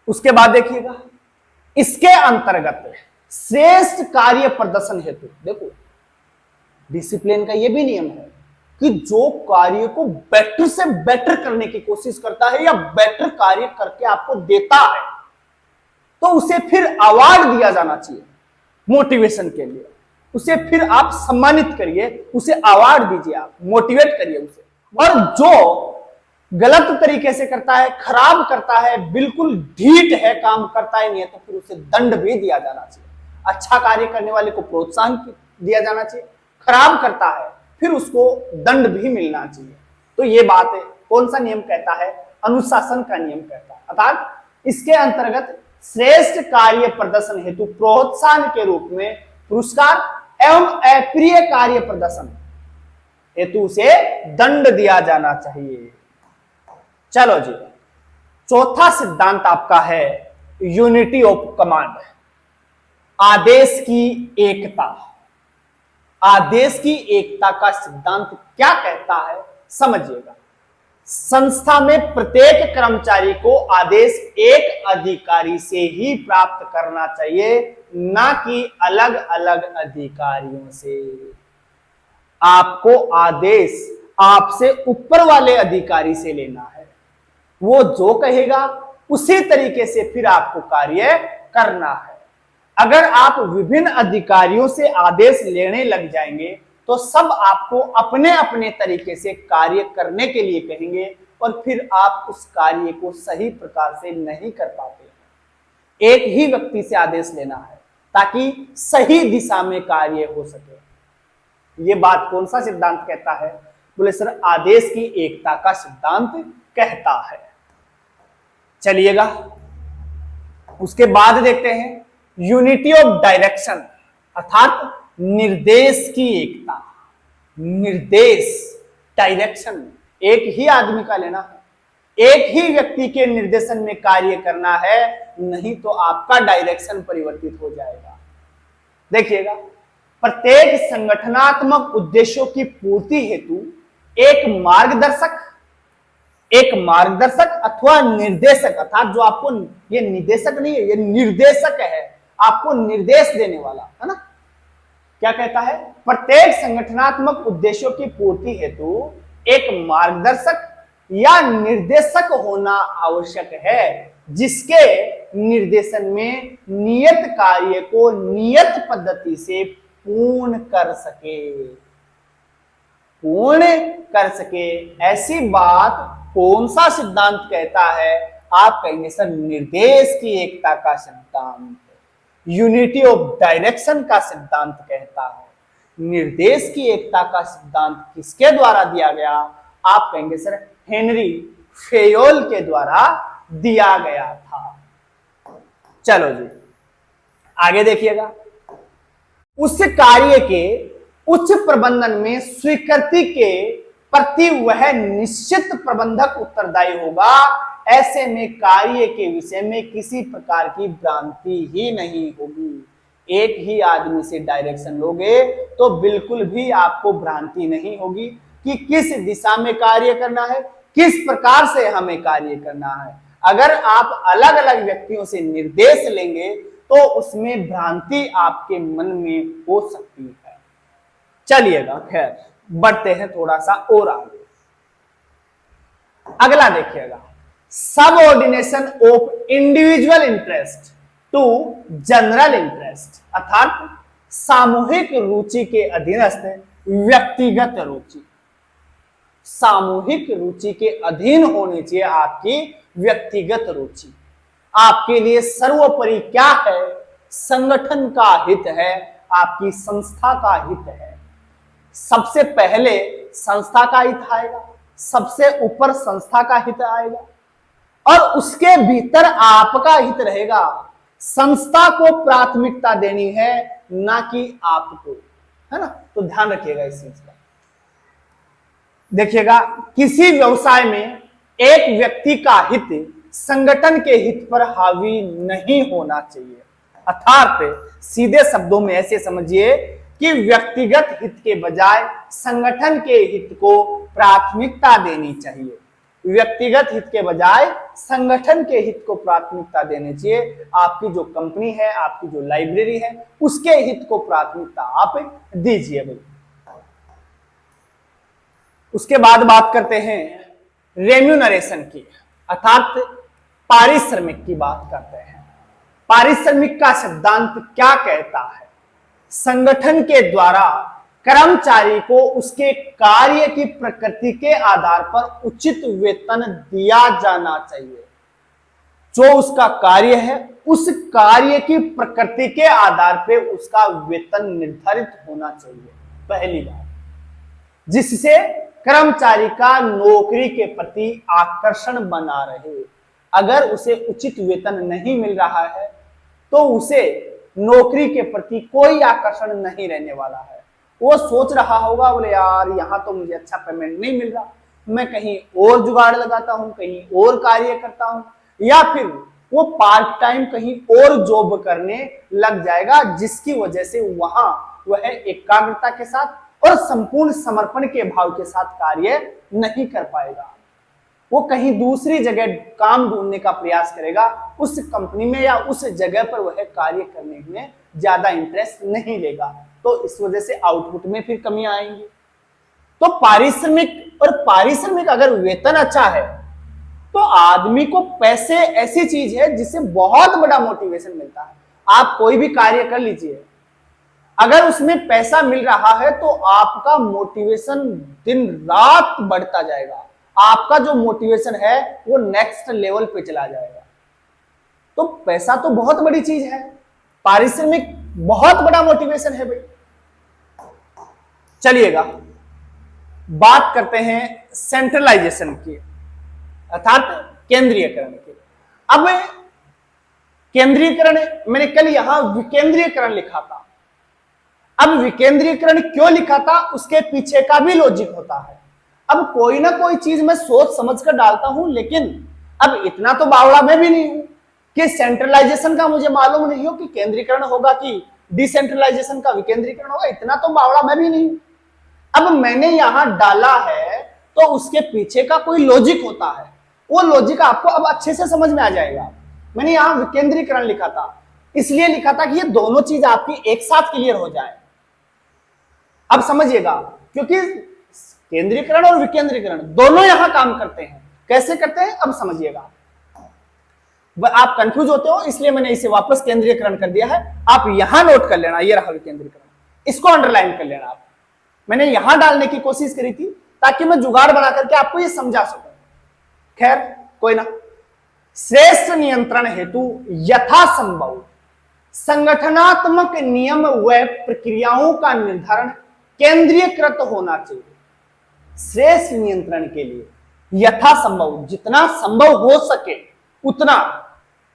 उसके बाद देखिएगा, इसके अंतर्गत श्रेष्ठ कार्य प्रदर्शन हेतु, देखो डिसिप्लिन का यह भी नियम है कि जो कार्य को बेटर से बेटर करने की कोशिश करता है या बेटर कार्य करके आपको देता है, तो उसे फिर अवार्ड दिया जाना चाहिए मोटिवेशन के लिए। उसे फिर आप सम्मानित करिए, उसे अवार्ड दीजिए, आप मोटिवेट करिए उसे। और जो गलत तरीके से करता है, खराब करता है, बिल्कुल ढीठ है, काम करता ही नहीं है, तो फिर उसे दंड भी दिया जाना चाहिए। अच्छा कार्य करने वाले को प्रोत्साहन दिया जाना चाहिए, खराब करता है फिर उसको दंड भी मिलना चाहिए। तो ये बात है, कौन सा नियम कहता है? अनुशासन का नियम कहता है। अर्थात इसके अंतर्गत श्रेष्ठ कार्य प्रदर्शन हेतु प्रोत्साहन के रूप में पुरस्कार एवं अप्रिय कार्य प्रदर्शन हेतु उसे दंड दिया जाना चाहिए। चलो जी, चौथा सिद्धांत आपका है यूनिटी ऑफ कमांड, आदेश की एकता। आदेश की एकता का सिद्धांत क्या कहता है समझिएगा। संस्था में प्रत्येक कर्मचारी को आदेश एक अधिकारी से ही प्राप्त करना चाहिए, ना कि अलग अलग अधिकारियों से। आपको आदेश आपसे ऊपर वाले अधिकारी से लेना है, वो जो कहेगा उसी तरीके से फिर आपको कार्य करना है। अगर आप विभिन्न अधिकारियों से आदेश लेने लग जाएंगे तो सब आपको अपने अपने तरीके से कार्य करने के लिए कहेंगे और फिर आप उस कार्य को सही प्रकार से नहीं कर पाते। एक ही व्यक्ति से आदेश लेना है ताकि सही दिशा में कार्य हो सके। ये बात कौन सा सिद्धांत कहता है? बोले सर, आदेश की एकता का सिद्धांत कहता है। चलिएगा, उसके बाद देखते हैं यूनिटी ऑफ डायरेक्शन, अर्थात निर्देश की एकता। निर्देश, डायरेक्शन एक ही आदमी का लेना है, एक ही व्यक्ति के निर्देशन में कार्य करना है, नहीं तो आपका डायरेक्शन परिवर्तित हो जाएगा। देखिएगा, प्रत्येक संगठनात्मक उद्देश्यों की पूर्ति हेतु एक मार्गदर्शक अथवा निर्देशक, अर्थात जो आपको, ये निदेशक नहीं है, ये निर्देशक है, आपको निर्देश देने वाला है ना। क्या कहता है? प्रत्येक संगठनात्मक उद्देश्यों की पूर्ति हेतु एक मार्गदर्शक या निर्देशक होना आवश्यक है, जिसके निर्देशन में नियत कार्य को नियत पद्धति से पूर्ण कर सके। ऐसी बात कौन सा सिद्धांत कहता है? आप कहेंगे सर, निर्देश की एकता का सिद्धांत, यूनिटी ऑफ डायरेक्शन का सिद्धांत कहता है। निर्देश की एकता का सिद्धांत किसके द्वारा दिया गया? आप कहेंगे सर, हेनरी फेयोल के द्वारा दिया गया था। चलो जी, आगे देखिएगा। उस कार्य के उच्च प्रबंधन में स्वीकृति के प्रति वह निश्चित प्रबंधक उत्तरदायी होगा। ऐसे में कार्य के विषय में किसी प्रकार की भ्रांति ही नहीं होगी। एक ही आदमी से डायरेक्शन लोगे तो बिल्कुल भी आपको भ्रांति नहीं होगी कि किस दिशा में कार्य करना है, किस प्रकार से हमें कार्य करना है। अगर आप अलग अलग व्यक्तियों से निर्देश लेंगे तो उसमें भ्रांति आपके मन में हो सकती है। चलिएगा, खैर बढ़ते हैं थोड़ा सा और आगे। अगला देखिएगा, subordination of individual interest to general interest, अर्थात सामूहिक रुचि के अधीनस्थ व्यक्तिगत रुचि। सामूहिक रुचि के अधीन होनी चाहिए आपकी व्यक्तिगत रुचि। आपके लिए सर्वोपरि क्या है? संगठन का हित है, आपकी संस्था का हित है। सबसे पहले संस्था का हित आएगा, सबसे ऊपर संस्था का हित आएगा, और उसके भीतर आपका हित रहेगा। संस्था को प्राथमिकता देनी है, ना कि आपको, है ना। तो ध्यान रखिएगा इस चीज का। देखिएगा, किसी व्यवसाय में एक व्यक्ति का हित संगठन के हित पर हावी नहीं होना चाहिए। अर्थात सीधे शब्दों में ऐसे समझिए कि व्यक्तिगत हित के बजाय संगठन के हित को प्राथमिकता देनी चाहिए। व्यक्तिगत हित के बजाय संगठन के हित को प्राथमिकता देनी चाहिए। आपकी जो कंपनी है, आपकी जो लाइब्रेरी है, उसके हित को प्राथमिकता आप दीजिए भाई। उसके बाद बात करते हैं रेम्यूनरेशन की, अर्थात पारिश्रमिक की बात करते हैं। पारिश्रमिक का सिद्धांत क्या कहता है? संगठन के द्वारा कर्मचारी को उसके कार्य की प्रकृति के आधार पर उचित वेतन दिया जाना चाहिए। जो उसका कार्य है, उस कार्य की प्रकृति के आधार पर उसका वेतन निर्धारित होना चाहिए, पहली बात, जिससे कर्मचारी का नौकरी के प्रति आकर्षण बना रहे। अगर उसे उचित वेतन नहीं मिल रहा है तो उसे नौकरी के प्रति कोई आकर्षण नहीं रहने वाला है। वो सोच रहा होगा, बोले यार यहाँ तो मुझे अच्छा पेमेंट नहीं मिल रहा, मैं कहीं और जुगाड़ लगाता हूँ, कहीं और कार्य करता हूँ, या फिर वो पार्ट टाइम कहीं और जॉब करने लग जाएगा, जिसकी वजह से वहां वह एकाग्रता के साथ और संपूर्ण समर्पण के भाव के साथ कार्य नहीं कर पाएगा। वो कहीं दूसरी जगह काम ढूंढने का प्रयास करेगा, उस कंपनी में या उस जगह पर वह कार्य करने में ज्यादा इंटरेस्ट नहीं लेगा, तो इस वजह से आउटपुट में फिर कमी आएंगी। तो पारिश्रमिक अगर वेतन अच्छा है तो आदमी को पैसे ऐसी चीज है जिससे बहुत बड़ा मोटिवेशन मिलता है। आप कोई भी कार्य कर लीजिए, अगर उसमें पैसा मिल रहा है तो आपका मोटिवेशन दिन रात बढ़ता जाएगा। आपका जो मोटिवेशन है वो नेक्स्ट लेवल पे चला जाएगा। तो पैसा तो बहुत बड़ी चीज है, पारिश्रमिक बहुत बड़ा मोटिवेशन है भाई। चलिएगा, बात करते हैं सेंट्रलाइजेशन की, अर्थात केंद्रीयकरण की। अब केंद्रीयकरण, मैंने कल यहां विकेंद्रीयकरण लिखा था। अब विकेंद्रीयकरण क्यों लिखा था, उसके पीछे का भी लॉजिक होता है। अब कोई ना कोई चीज मैं सोच समझ कर डालता हूं, लेकिन अब इतना तो बावड़ा मैं भी नहीं हूं कि सेंट्रलाइजेशन का मुझे मालूम नहीं हो कि केंद्रीकरण होगा कि डिसेंट्रलाइजेशन का विकेंद्रीकरण होगा। इतना तो बावड़ा मैं भी नहीं हूं। अब मैंने यहां डाला है तो उसके पीछे का कोई लॉजिक होता है, वो लॉजिक आपको अब अच्छे से समझ में आ जाएगा। मैंने यहां विकेंद्रीकरण लिखा था, इसलिए लिखा था कि ये दोनों चीज आपकी एक साथ क्लियर हो जाए। अब समझिएगा, क्योंकि केंद्रीकरण और विकेंद्रीकरण दोनों यहां काम करते हैं। कैसे करते हैं अब समझिएगा। आप कंफ्यूज होते हो, इसलिए मैंने इसे वापस केंद्रीयकरण कर दिया है। आप यहां नोट कर लेना, ये रहा विकेंद्रीकरण, इसको अंडरलाइन कर लेना आप। मैंने यहां डालने की कोशिश करी थी ताकि मैं जुगाड़ बना करके आपको ये समझा सकूं। खैर कोई ना। श्रेष्ठ नियंत्रण हेतु यथासंभव संगठनात्मक नियम व प्रक्रियाओं का निर्धारण केंद्रीयकृत होना चाहिए। श्रेष्ठ नियंत्रण के लिए यथासंभव, जितना संभव हो सके उतना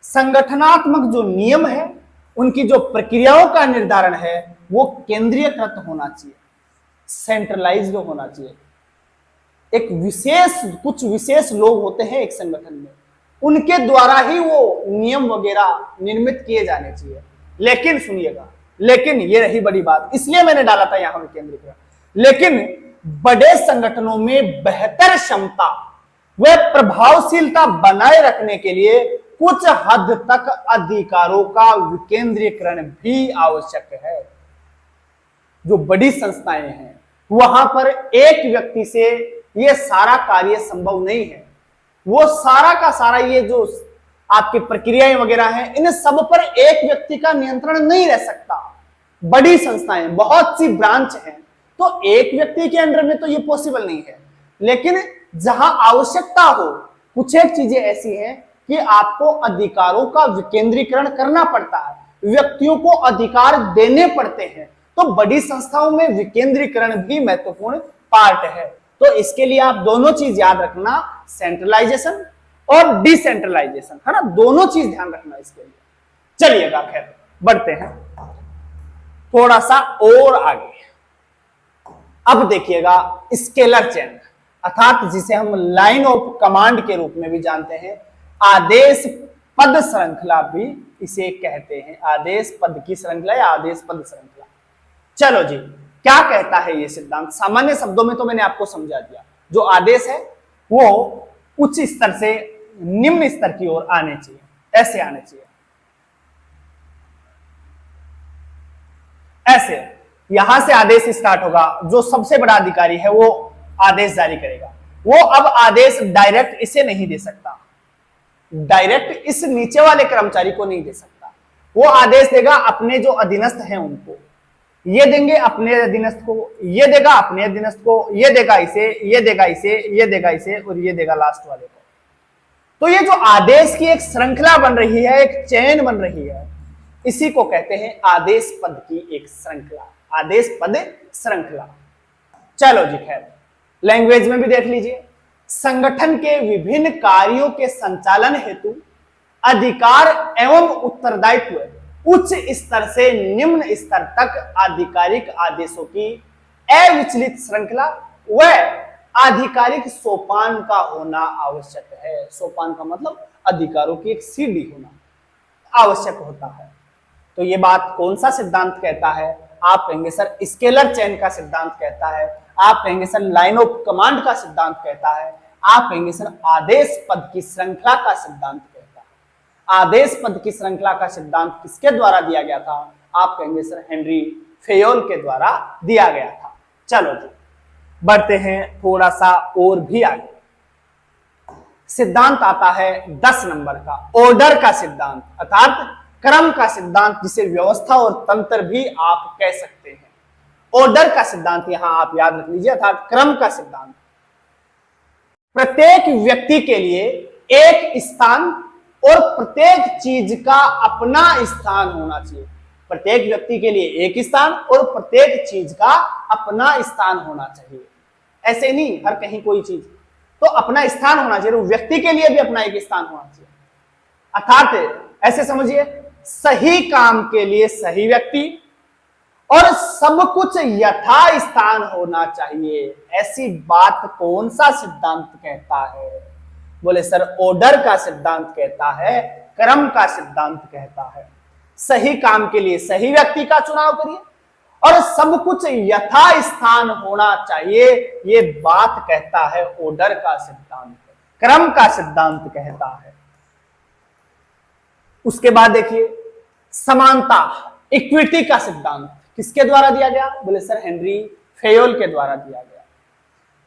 संगठनात्मक जो नियम है, उनकी जो प्रक्रियाओं का निर्धारण है, वो केंद्रीयकृत होना चाहिए, सेंट्रलाइज्ड होना चाहिए। एक कुछ विशेष लोग होते हैं एक संगठन में, उनके द्वारा ही वो नियम वगैरह निर्मित किए जाने चाहिए। लेकिन सुनिएगा, लेकिन ये रही बड़ी बात, इसलिए मैंने डाला था यहां केंद्रीकरण। लेकिन बड़े संगठनों में बेहतर क्षमता व प्रभावशीलता बनाए रखने के लिए कुछ हद तक अधिकारों का विकेंद्रीकरण भी आवश्यक है। जो बड़ी संस्थाएं हैं वहां पर एक व्यक्ति से यह सारा कार्य संभव नहीं है। वो सारा का सारा ये जो आपकी प्रक्रियाएं वगैरह हैं, इन सब पर एक व्यक्ति का नियंत्रण नहीं रह सकता। बड़ी संस्थाएं, बहुत सी ब्रांच हैं, तो एक व्यक्ति के अंडर में तो ये पॉसिबल नहीं है। लेकिन जहां आवश्यकता हो, कुछ एक चीजें ऐसी हैं कि आपको अधिकारों का विकेंद्रीकरण करना पड़ता है, व्यक्तियों को अधिकार देने पड़ते हैं, तो बड़ी संस्थाओं में विकेंद्रीकरण भी महत्वपूर्ण पार्ट है। तो इसके लिए आप दोनों चीज याद रखना, सेंट्रलाइजेशन और डिसेंट्रलाइजेशन, है ना, दोनों चीज ध्यान रखना इसके लिए। चलिएगा, खैर बढ़ते हैं थोड़ा सा और आगे। अब देखिएगा स्केलर चेन, अर्थात जिसे हम लाइन ऑफ कमांड के रूप में भी जानते हैं, आदेश पद श्रृंखला भी इसे कहते हैं। आदेश पद की श्रृंखला या आदेश पद श्रृंखला। चलो जी, क्या कहता है ये सिद्धांत? सामान्य शब्दों में तो मैंने आपको समझा दिया। जो आदेश है वो उच्च स्तर से निम्न स्तर की ओर आने चाहिए, ऐसे आने चाहिए, ऐसे। यहां से आदेश स्टार्ट होगा, जो सबसे बड़ा अधिकारी है वो आदेश जारी करेगा। वो अब आदेश डायरेक्ट इसे नहीं दे सकता, डायरेक्ट इस नीचे वाले कर्मचारी को नहीं दे सकता। वो आदेश देगा अपने जो अधीनस्थ हैं उनको, ये देंगे अपने अधीनस्थ को, ये देगा अपने अधीनस्थ को, ये देगा इसे, ये देगा इसे, ये देगा इसे, और ये देगा लास्ट वाले को। तो ये जो आदेश की एक श्रृंखला बन रही है, एक चेन बन रही है, इसी को कहते हैं आदेश पद की एक श्रृंखला, आदेश पद श्रृंखला। चलो जी, खैर लैंग्वेज में भी देख लीजिए। संगठन के विभिन्न कार्यों के संचालन हेतु अधिकार एवं उत्तरदायित्व उच्च स्तर से निम्न स्तर तक आधिकारिक आदेशों की अविचलित श्रृंखला व आधिकारिक सोपान का होना आवश्यक है। सोपान का मतलब अधिकारों की एक सीढ़ी होना आवश्यक होता है। तो ये बात कौन सा सिद्धांत कहता है? आप कहेंगे सर स्केलर चेन का सिद्धांत कहता है, आप कहेंगे सर लाइन ऑफ कमांड का सिद्धांत कहता है, आप कहेंगे सर आदेश पद की श्रृंखला का सिद्धांत कहता है। आदेश पद की श्रृंखला का सिद्धांत किसके द्वारा दिया गया था? आप कहेंगे सर हेनरी फेयोल के द्वारा दिया गया था। चलो जी, बढ़ते हैं थोड़ा सा और भी आगे। सिद्धांत आता है 10 नंबर का, ऑर्डर का सिद्धांत, अर्थात क्रम का सिद्धांत, जिसे व्यवस्था और तंत्र भी आप कह सकते हैं। ऑर्डर का सिद्धांत यहां आप याद रख लीजिए, अर्थात क्रम का सिद्धांत। प्रत्येक व्यक्ति के लिए एक स्थान और प्रत्येक चीज का अपना स्थान होना चाहिए। प्रत्येक व्यक्ति के लिए एक स्थान और प्रत्येक चीज का अपना स्थान होना चाहिए। ऐसे नहीं हर कहीं कोई चीज, तो अपना स्थान होना चाहिए। व्यक्ति के लिए भी अपना एक स्थान होना चाहिए, अर्थात ऐसे समझिए, सही काम के लिए सही व्यक्ति और सब कुछ यथा स्थान होना चाहिए। ऐसी बात कौन सा सिद्धांत कहता है? बोले सर ऑर्डर का सिद्धांत कहता है, क्रम का सिद्धांत कहता है। सही काम के लिए सही व्यक्ति का चुनाव करिए और सब कुछ यथा स्थान होना चाहिए, ये बात कहता है ऑर्डर का सिद्धांत, क्रम का सिद्धांत कहता है। उसके बाद देखिए समानता, इक्विटी का सिद्धांत किसके द्वारा दिया गया? बोले सर हेनरी फेयोल के द्वारा दिया गया।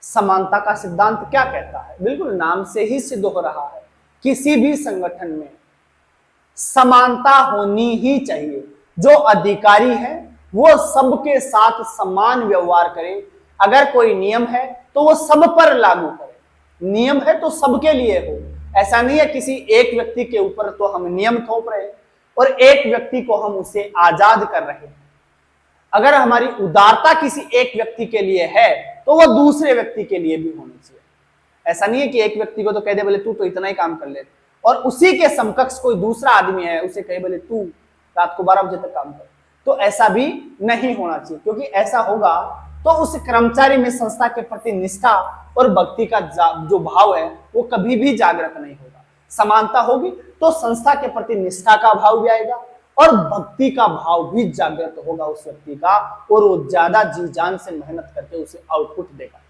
समानता का सिद्धांत क्या कहता है? बिल्कुल नाम से ही सिद्ध हो रहा है, किसी भी संगठन में समानता होनी ही चाहिए। जो अधिकारी है वो सबके साथ समान व्यवहार करे। अगर कोई नियम है तो वो सब पर लागू करे, नियम है तो सबके लिए हो। ऐसा नहीं है किसी एक व्यक्ति के ऊपर तो हम नियम थोप रहे और एक व्यक्ति को हम उसे आजाद कर रहे हैं। अगर हमारी उदारता किसी एक व्यक्ति के लिए है तो वह दूसरे व्यक्ति के लिए भी होनी चाहिए। ऐसा नहीं है कि एक व्यक्ति को तो कह दे बोले तू तो इतना ही काम कर ले, और उसी के समकक्ष कोई दूसरा आदमी है उसे कहे बोले तू रात को 12 बजे तक काम कर। तो ऐसा भी नहीं होना चाहिए, क्योंकि ऐसा होगा तो उस कर्मचारी में संस्था के प्रति निष्ठा और भक्ति का जो भाव है वो कभी भी जागृत नहीं होगा। समानता होगी तो संस्था के प्रति निष्ठा का भाव भी आएगा और भक्ति का भाव भी जागृत होगा उस व्यक्ति का, और वो ज्यादा जी जान से मेहनत करके उसे आउटपुट देगा।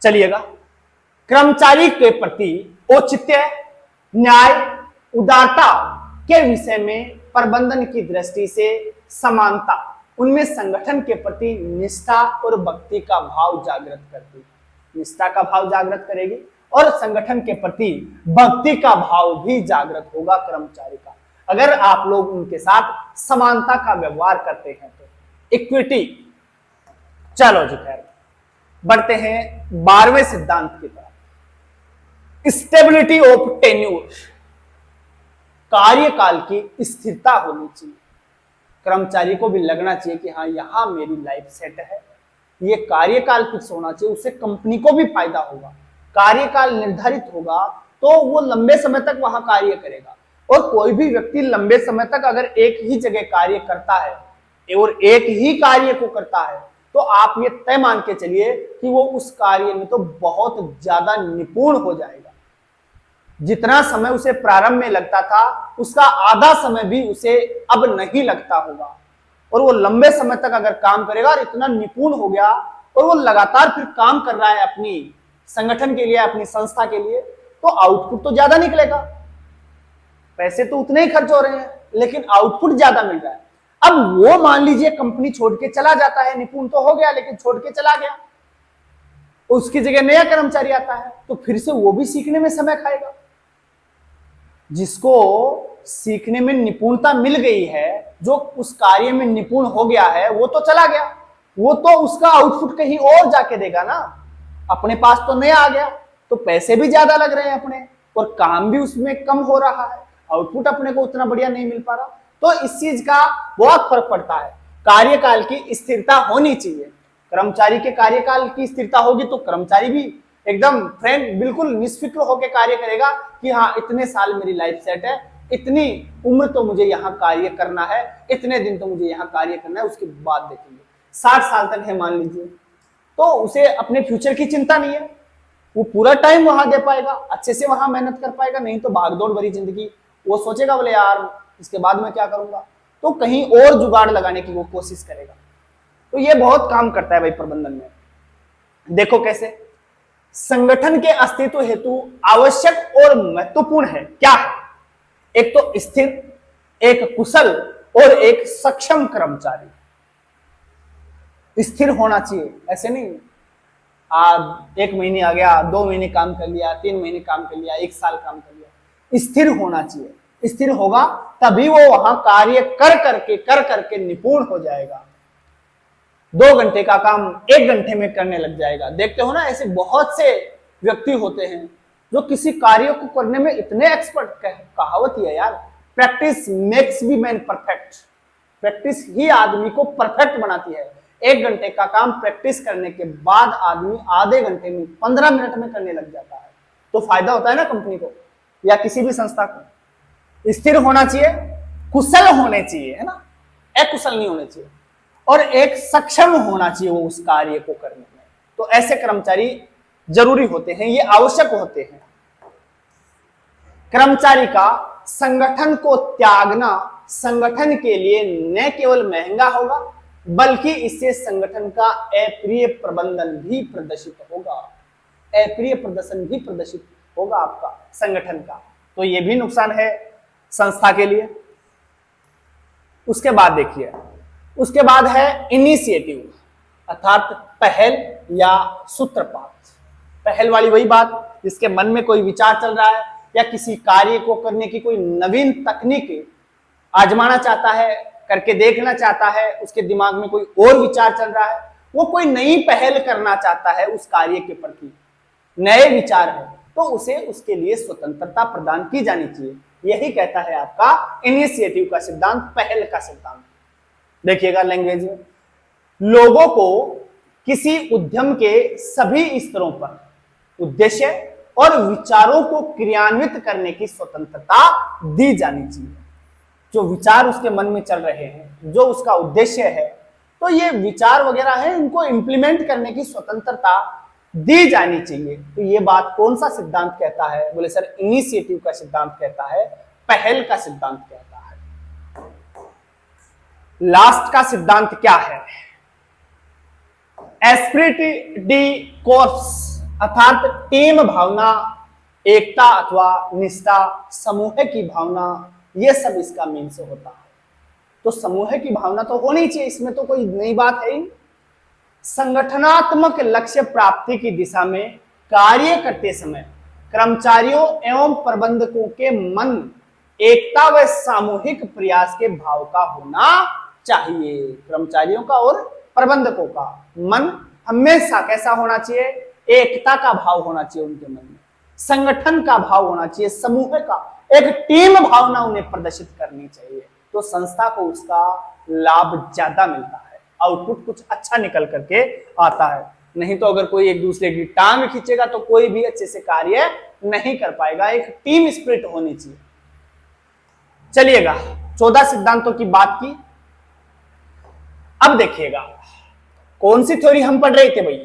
चलिएगा, कर्मचारी के प्रति औचित्य, न्याय उदारता के विषय में प्रबंधन की दृष्टि से समानता उनमें संगठन के प्रति निष्ठा और भक्ति का भाव जागृत करती है। निष्ठा का भाव जागृत करेगी और संगठन के प्रति भक्ति का भाव भी जागृत होगा कर्मचारी का, अगर आप लोग उनके साथ समानता का व्यवहार करते हैं तो। इक्विटी। चलो जी खैर, बढ़ते हैं 12वें सिद्धांत की तरफ। Stability of tenure. कार्यकाल की स्थिरता होनी चाहिए। कर्मचारी को भी लगना चाहिए कि हाँ, यहां मेरी लाइफ सेट है, ये कार्यकाल फिक्स होना चाहिए, उससे कंपनी को भी फायदा होगा। कार्यकाल निर्धारित होगा तो वो लंबे समय तक वहां कार्य करेगा। और कोई भी व्यक्ति लंबे समय तक अगर एक ही जगह कार्य करता है और एक ही कार्य को करता है तो आप ये तय मान के चलिए कि वो उस कार्य में तो बहुत ज्यादा निपुण हो जाएगा। जितना समय उसे प्रारंभ में लगता था उसका आधा समय भी उसे अब नहीं लगता होगा, और वो लंबे समय तक अगर काम करेगा और इतना निपुण हो गया और वो लगातार फिर काम कर रहा है अपनी संगठन के लिए, अपनी संस्था के लिए, तो आउटपुट तो ज्यादा निकलेगा। पैसे तो उतने ही खर्च हो रहे हैं लेकिन आउटपुट ज्यादा मिल रहा है। अब वो मान लीजिए कंपनी छोड़ के चला जाता है, निपुण तो हो गया लेकिन छोड़ के चला गया, उसकी जगह नया कर्मचारी आता है तो फिर से वो भी सीखने में समय खाएगा। जिसको सीखने में निपुणता मिल गई है, जो उस कार्य में निपुण हो गया है, वो तो चला गया, वो तो उसका आउटपुट कहीं और जाके देगा ना। अपने पास तो नया आ गया तो पैसे भी ज्यादा लग रहे हैं अपने, और काम भी उसमें कम हो रहा है, आउटपुट अपने को उतना बढ़िया नहीं मिल पा रहा। तो इस चीज का बहुत फर्क पड़ता है। कार्यकाल की स्थिरता होनी चाहिए। कर्मचारी के कार्यकाल की स्थिरता होगी तो कर्मचारी भी एकदम फ्रेंड बिल्कुल निष्फिक्र होकर कार्य करेगा कि हाँ, इतने साल मेरी लाइफ सेट है, इतनी उम्र तो मुझे यहाँ कार्य करना है, इतने दिन तो मुझे यहाँ कार्य करना है, उसके बाद देखेंगे। 60 साल तक है मान लीजिए, तो उसे अपने फ्यूचर की चिंता नहीं है, वो पूरा टाइम वहां दे पाएगा, अच्छे से वहां मेहनत कर पाएगा। नहीं तो भागदौड़ भरी जिंदगी, वो सोचेगा बोले यार इसके बाद मैं क्या करूंगा, तो कहीं और जुगाड़ लगाने की वो कोशिश करेगा। तो ये बहुत काम करता है भाई प्रबंधन में। देखो कैसे संगठन के अस्तित्व हेतु आवश्यक और महत्वपूर्ण है। क्या है? एक तो स्थिर, एक कुशल और एक सक्षम कर्मचारी। स्थिर होना चाहिए, ऐसे नहीं आज 1 महीने आ गया, 2 महीने काम कर लिया, 3 महीने काम कर लिया, 1 साल काम कर लिया। स्थिर होना चाहिए। स्थिर होगा तभी वो वहां कार्य कर करके निपुण हो जाएगा। 2 घंटे का काम 1 घंटे में करने लग जाएगा। देखते हो ना, ऐसे बहुत से व्यक्ति होते हैं जो किसी कार्य को करने में इतने एक्सपर्ट। कहावत ही है यार, practice makes be man perfect. Practice ही आदमी को परफेक्ट बनाती है। 1 घंटे का काम प्रैक्टिस करने के बाद आदमी आधे घंटे में, 15 मिनट में करने लग जाता है। तो फायदा होता है ना कंपनी को या किसी भी संस्था को। स्थिर होना चाहिए, कुशल होने चाहिए, है ना, अकुशल नहीं होने चाहिए, और एक सक्षम होना चाहिए वो उस कार्य को करने में। तो ऐसे कर्मचारी जरूरी होते हैं, ये आवश्यक होते हैं। कर्मचारी का संगठन को त्यागना संगठन के लिए न केवल महंगा होगा बल्कि इससे संगठन का अप्रिय प्रबंधन भी प्रदर्शित होगा। अप्रिय प्रदर्शन भी प्रदर्शित होगा आपका संगठन का, तो ये भी नुकसान है संस्था के लिए। उसके बाद देखिए, उसके बाद है इनिशिएटिव, अर्थात पहल या सूत्रपात। पहल वाली वही बात जिसके मन में कोई विचार चल रहा है या किसी कार्य को करने की कोई नवीन तकनीक आजमाना चाहता है, करके देखना चाहता है, उसके दिमाग में कोई और विचार चल रहा है, वो कोई नई पहल करना चाहता है उस कार्य के प्रति, नए विचार है, तो उसे उसके लिए स्वतंत्रता प्रदान की जानी चाहिए। यही कहता है आपका इनिशिएटिव का सिद्धांत, पहल का सिद्धांत। देखिएगा लैंग्वेज में, लोगों को किसी उद्यम के सभी स्तरों पर उद्देश्य और विचारों को क्रियान्वित करने की स्वतंत्रता दी जानी चाहिए। जो विचार उसके मन में चल रहे हैं, जो उसका उद्देश्य है, तो ये विचार वगैरह है, इनको इंप्लीमेंट करने की स्वतंत्रता दी जानी चाहिए। तो ये बात कौन सा सिद्धांत कहता है? बोले सर इनिशिएटिव का सिद्धांत कहता है, पहल का सिद्धांत कहता है। लास्ट का सिद्धांत क्या है? एस्पिरिट डी कोर्स, अर्थात टीम भावना एकता अथवा निष्ठा, समूह की भावना, यह सब इसका मीन से होता है। तो समूह की भावना तो होनी चाहिए, इसमें तो कोई नई बात है ही। संगठनात्मक लक्ष्य प्राप्ति की दिशा में कार्य करते समय कर्मचारियों एवं प्रबंधकों के मन एकता व सामूहिक प्रयास के भाव का होना चाहिए। कर्मचारियों का और प्रबंधकों का मन हमेशा कैसा होना चाहिए? एकता का भाव होना चाहिए उनके मन में, संगठन का भाव होना चाहिए, समूह का, एक टीम भावना उन्हें प्रदर्शित करनी चाहिए। तो संस्था को उसका लाभ ज्यादा मिलता है, आउटपुट कुछ अच्छा निकल करके आता है। नहीं तो अगर कोई एक दूसरे की टांग खींचेगा तो कोई भी अच्छे से कार्य नहीं कर पाएगा। एक टीम स्पिरिट होनी चाहिए। चलिएगा, 14 सिद्धांतों की बात की। अब देखिएगा कौन सी थ्योरी हम पढ़ रहे थे भाई?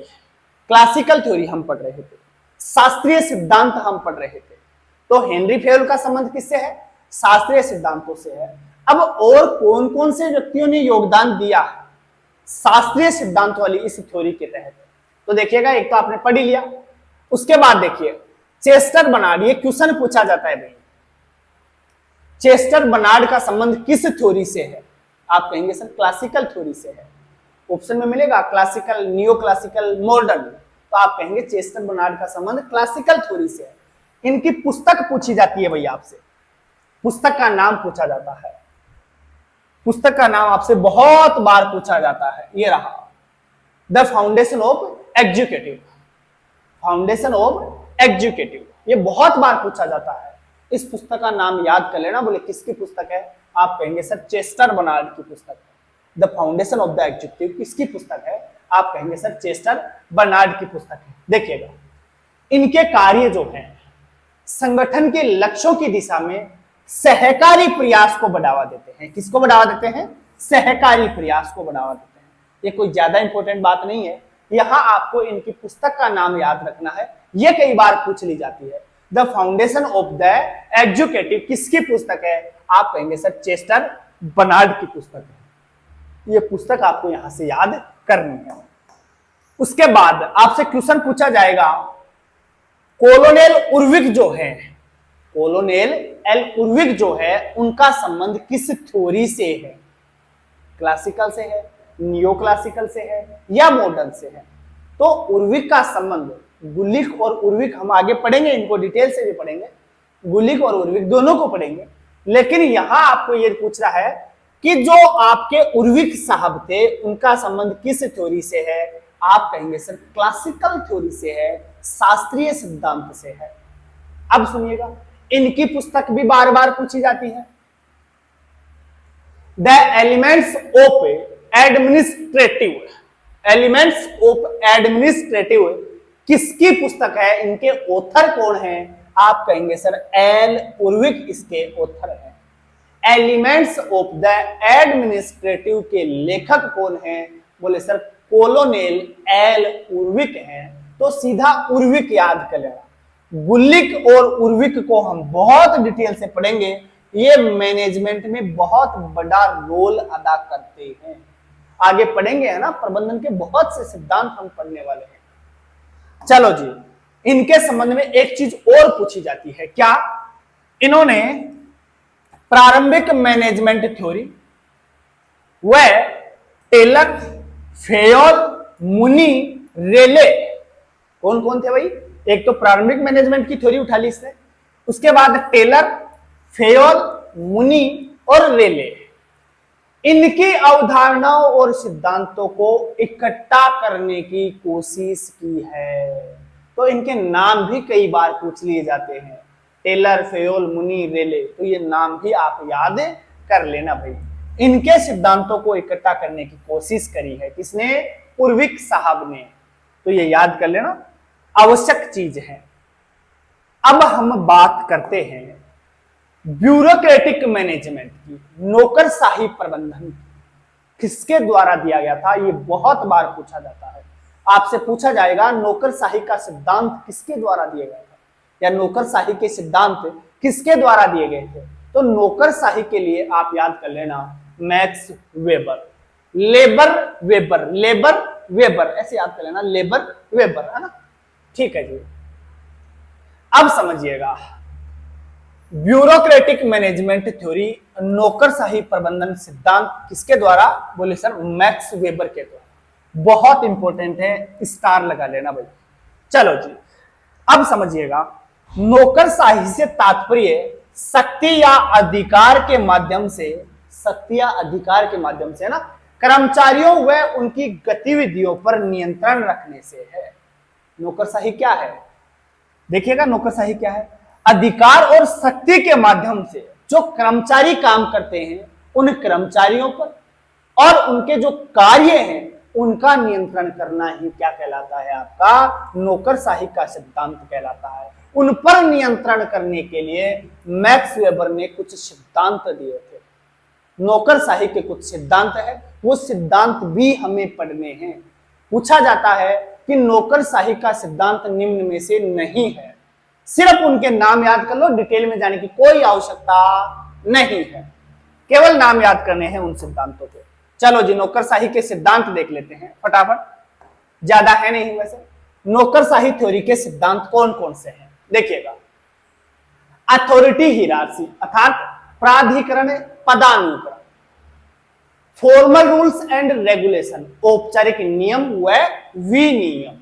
क्लासिकल थ्योरी हम पढ़ रहे थे, शास्त्रीय सिद्धांत हम पढ़ रहे थे। तो हेनरी फेयोल का संबंध किससे है? शास्त्रीय सिद्धांतों से है। अब और कौन कौन से व्यक्तियों ने योगदान दिया शास्त्रीय सिद्धांत वाली इस थ्योरी के तहत? तो देखिएगा, एक तो आपने पढ़ ही लिया, उसके बाद देखिए चेस्टर बर्नार्ड, ये क्वेश्चन पूछा जाता है भाई, चेस्टर बर्नार्ड का संबंध किस थ्योरी से है? आप कहेंगे सर क्लासिकल थ्योरी से है। ऑप्शन में मिलेगा क्लासिकल, नियो क्लासिकल, मॉडर्न। तो आप कहेंगे चेस्टर बर्नार्ड का संबंध क्लासिकल थ्योरी से है। इनकी पुस्तक पूछी जाती है भैया आपसे, पुस्तक का नाम पूछा जाता है, पुस्तक का नाम आपसे बहुत बार पूछा जाता है। ये रहा, the foundation of executive, foundation of executive, ये बहुत बार पूछा जाता है। इस पुस्तक का नाम याद कर लेना। बोले किसकी पुस्तक है? आप कहेंगे सर चेस्टर बर्नार्ड की पुस्तक है। The foundation of the executive किसकी पुस्तक है? आप कहेंगे सर चेस्टर बर्नार्ड की पुस्तक है। देखिएगा, इनके कार्य जो हैं संगठन के लक्ष्यों की दिशा में सहकारी प्रयास को बढ़ावा देते हैं। किसको बढ़ावा देते हैं? सहकारी प्रयास को बढ़ावा देते हैं। ये कोई ज्यादा इंपॉर्टेंट बात नहीं है, यहां आपको इनकी पुस्तक का नाम याद रखना है। यह कई बार पूछ ली जाती है। The foundation of the executive किसकी पुस्तक है? आप कहेंगे सर चेस्टर बर्नार्ड की पुस्तक है। यह पुस्तक आपको यहां से याद करनी है। उसके बाद आपसे क्वेश्चन पूछा जाएगा, कोलोनेल उर्विक जो है, कोलोनेल एल उर्विक जो है, उनका संबंध किस थ्योरी से है? क्लासिकल से है, नियो क्लासिकल से है या मॉडर्न से है? तो उर्विक का संबंध, गुलिक और उर्विक हम आगे पढ़ेंगे, इनको डिटेल से भी पढ़ेंगे, गुलिक और उर्विक दोनों को पढ़ेंगे। लेकिन यहां आपको यह पूछ रहा है कि जो आपके उर्विक साहब थे उनका संबंध किस थ्योरी से है? आप कहेंगे सर क्लासिकल थ्योरी से है, शास्त्रीय सिद्धांत से है। अब सुनिएगा, इनकी पुस्तक भी बार बार पूछी जाती है, the elements of administrative, elements of administrative किसकी पुस्तक है? इनके ऑथर कौन है? आप कहेंगे सर एल उर्विक इसके ऑथर हैं। एलिमेंट्स ऑफ द एडमिनिस्ट्रेटिव के लेखक कौन हैं? बोले सर कोलोनेल एल उर्विक हैं। तो सीधा उर्विक याद कर लेना। गुलिक और उर्विक को हम बहुत डिटेल से पढ़ेंगे, ये मैनेजमेंट में बहुत बड़ा रोल अदा करते हैं। आगे पढ़ेंगे, है ना, प्रबंधन के बहुत से सिद्धांत हम पढ़ने वाले हैं। चलो जी, इनके संबंध में एक चीज और पूछी जाती है, क्या? इन्होंने प्रारंभिक मैनेजमेंट थ्योरी व टेलर, फेयोल, मुनी, रेले, कौन कौन थे भाई? एक तो प्रारंभिक मैनेजमेंट की थ्योरी उठा ली इसने, उसके बाद टेलर, फेयोल, मुनी और रेले, इनकी अवधारणाओं और सिद्धांतों को इकट्ठा करने की कोशिश की है। तो इनके नाम भी कई बार पूछ लिए जाते हैं, टेलर, फेयोल, मुनी, रेले। तो ये नाम भी आप याद कर लेना भाई। इनके सिद्धांतों को इकट्ठा करने की कोशिश करी है किसने? उर्विक साहब ने। तो ये याद कर लेना, आवश्यक चीज है। अब हम बात करते हैं ब्यूरोक्रेटिक मैनेजमेंट की, नौकरशाही प्रबंधन किसके द्वारा दिया गया था? ये बहुत बार पूछा जाता है। आपसे पूछा जाएगा नौकरशाही का सिद्धांत किसके द्वारा दिया गया था, या नौकरशाही के सिद्धांत किसके द्वारा दिए गए थे? तो नौकरशाही के लिए आप याद कर लेना max weber, labour weber, labour weber, ऐसे याद कर लेना, लेबर वेबर, है ना। ठीक है जी। अब समझिएगा, ब्यूरोक्रेटिक मैनेजमेंट थ्योरी, नौकरशाही प्रबंधन सिद्धांत किसके द्वारा? बोले सर मैक्स वेबर के द्वारा। बहुत इंपॉर्टेंट है, स्टार लगा लेना भाई। चलो जी, अब समझिएगा, नौकरशाही से तात्पर्य शक्ति या अधिकार के माध्यम से, शक्ति या अधिकार के माध्यम से ना कर्मचारियों व उनकी गतिविधियों पर नियंत्रण रखने से है। नौकरशाही क्या है? देखिएगा, नौकरशाही क्या है? अधिकार और शक्ति के माध्यम से जो कर्मचारी काम करते हैं उन कर्मचारियों पर और उनके जो कार्य हैं उनका नियंत्रण करना ही क्या कहलाता है? आपका नौकरशाही का सिद्धांत कहलाता है। उन पर नियंत्रण करने के लिए मैक्स वेबर ने कुछ सिद्धांत दिए थे। नौकरशाही के कुछ सिद्धांत है, वो सिद्धांत भी हमें पढ़ने हैं। पूछा जाता है कि नौकरशाही का सिद्धांत निम्न में से नहीं है, सिर्फ उनके नाम याद कर लो, डिटेल में जाने की कोई आवश्यकता नहीं है, केवल नाम याद करने हैं उन सिद्धांतों के। चलो जी, नौकरशाही के सिद्धांत देख लेते हैं फटाफट, ज्यादा है नहीं वैसे। नौकरशाही थ्योरी के सिद्धांत कौन कौन से हैं देखिएगा। अथॉरिटी हिरार्ची अर्थात प्राधिकरण पदानुक्रम, फॉर्मल रूल्स एंड रेगुलेशन औपचारिक नियम व विनियम,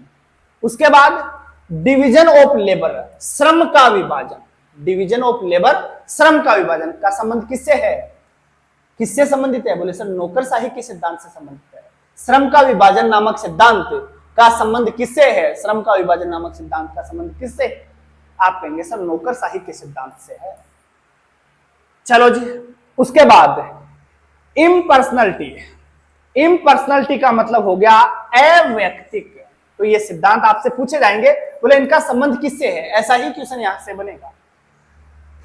उसके बाद डिवीजन ऑफ लेबर श्रम का विभाजन, डिवीजन ऑफ लेबर श्रम का विभाजन का संबंध किससे है? किससे संबंधित है? बोले सर नौकरशाही के सिद्धांत से संबंधित है। श्रम का विभाजन नामक सिद्धांत का संबंध किससे है? श्रम का विभाजन नामक सिद्धांत का संबंध किससे? आप कहेंगे सर नौकरशाही के सिद्धांत से है। चलो जी, उसके बाद इम्पर्सनलिटी, इम्पर्सनलिटी का मतलब हो गया अवैयक्तिक। तो ये सिद्धांत आपसे पूछे जाएंगे, बोले इनका संबंध किससे है? ऐसा ही क्वेश्चन यहां से बनेगा।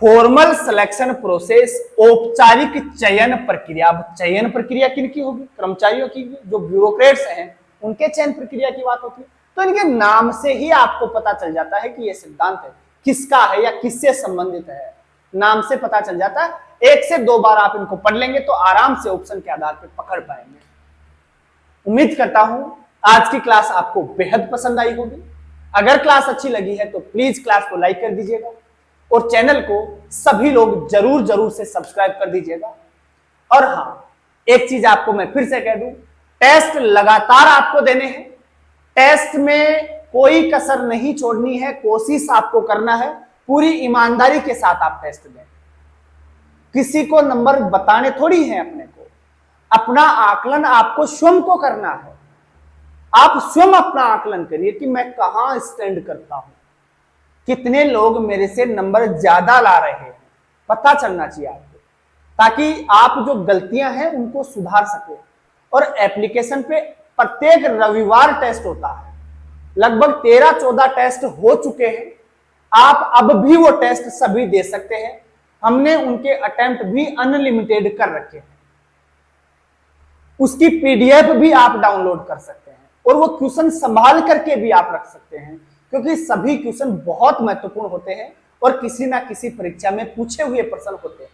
फॉर्मल सिलेक्शन प्रोसेस औपचारिक चयन प्रक्रिया, चयन प्रक्रिया किनकी होगी? कर्मचारियों की, जो ब्यूरोक्रेट्स हैं उनके चयन प्रक्रिया की बात होती है। तो इनके नाम से ही आपको पता चल जाता है कि यह सिद्धांत है किसका है या किससे संबंधित है, नाम से पता चल जाता है। 1 से 2 बार आप इनको पढ़ लेंगे तो आराम से ऑप्शन के आधार पर पकड़ पाएंगे। उम्मीद करता हूं आज की क्लास आपको बेहद पसंद आई होगी। अगर क्लास अच्छी लगी है तो प्लीज क्लास को लाइक कर दीजिएगा और चैनल को सभी लोग जरूर से सब्सक्राइब कर दीजिएगा। और हाँ, एक चीज आपको मैं फिर से कह दूं, टेस्ट लगातार आपको देने हैं, टेस्ट में कोई कसर नहीं छोड़नी है, कोशिश आपको करना है, पूरी ईमानदारी के साथ आप टेस्ट दें। किसी को नंबर बताने थोड़ी है, अपने को अपना आकलन आपको स्वयं को करना है। आप स्वयं अपना आकलन करिए कि मैं कहां स्टैंड करता हूं, कितने लोग मेरे से नंबर ज्यादा ला रहे हैं, पता चलना चाहिए आपको, ताकि आप जो गलतियां हैं उनको सुधार सके। और एप्लीकेशन पे प्रत्येक रविवार टेस्ट होता है, लगभग 13-14 टेस्ट हो चुके हैं। आप अब भी वो टेस्ट सभी दे सकते हैं, हमने उनके अटेम्प्ट भी अनलिमिटेड कर रखे हैं। उसकी पीडीएफ भी आप डाउनलोड कर सकते हैं और वो क्वेश्चन संभाल करके भी आप रख सकते हैं, क्योंकि सभी क्वेश्चन बहुत महत्वपूर्ण होते हैं और किसी ना किसी परीक्षा में पूछे हुए प्रश्न होते हैं।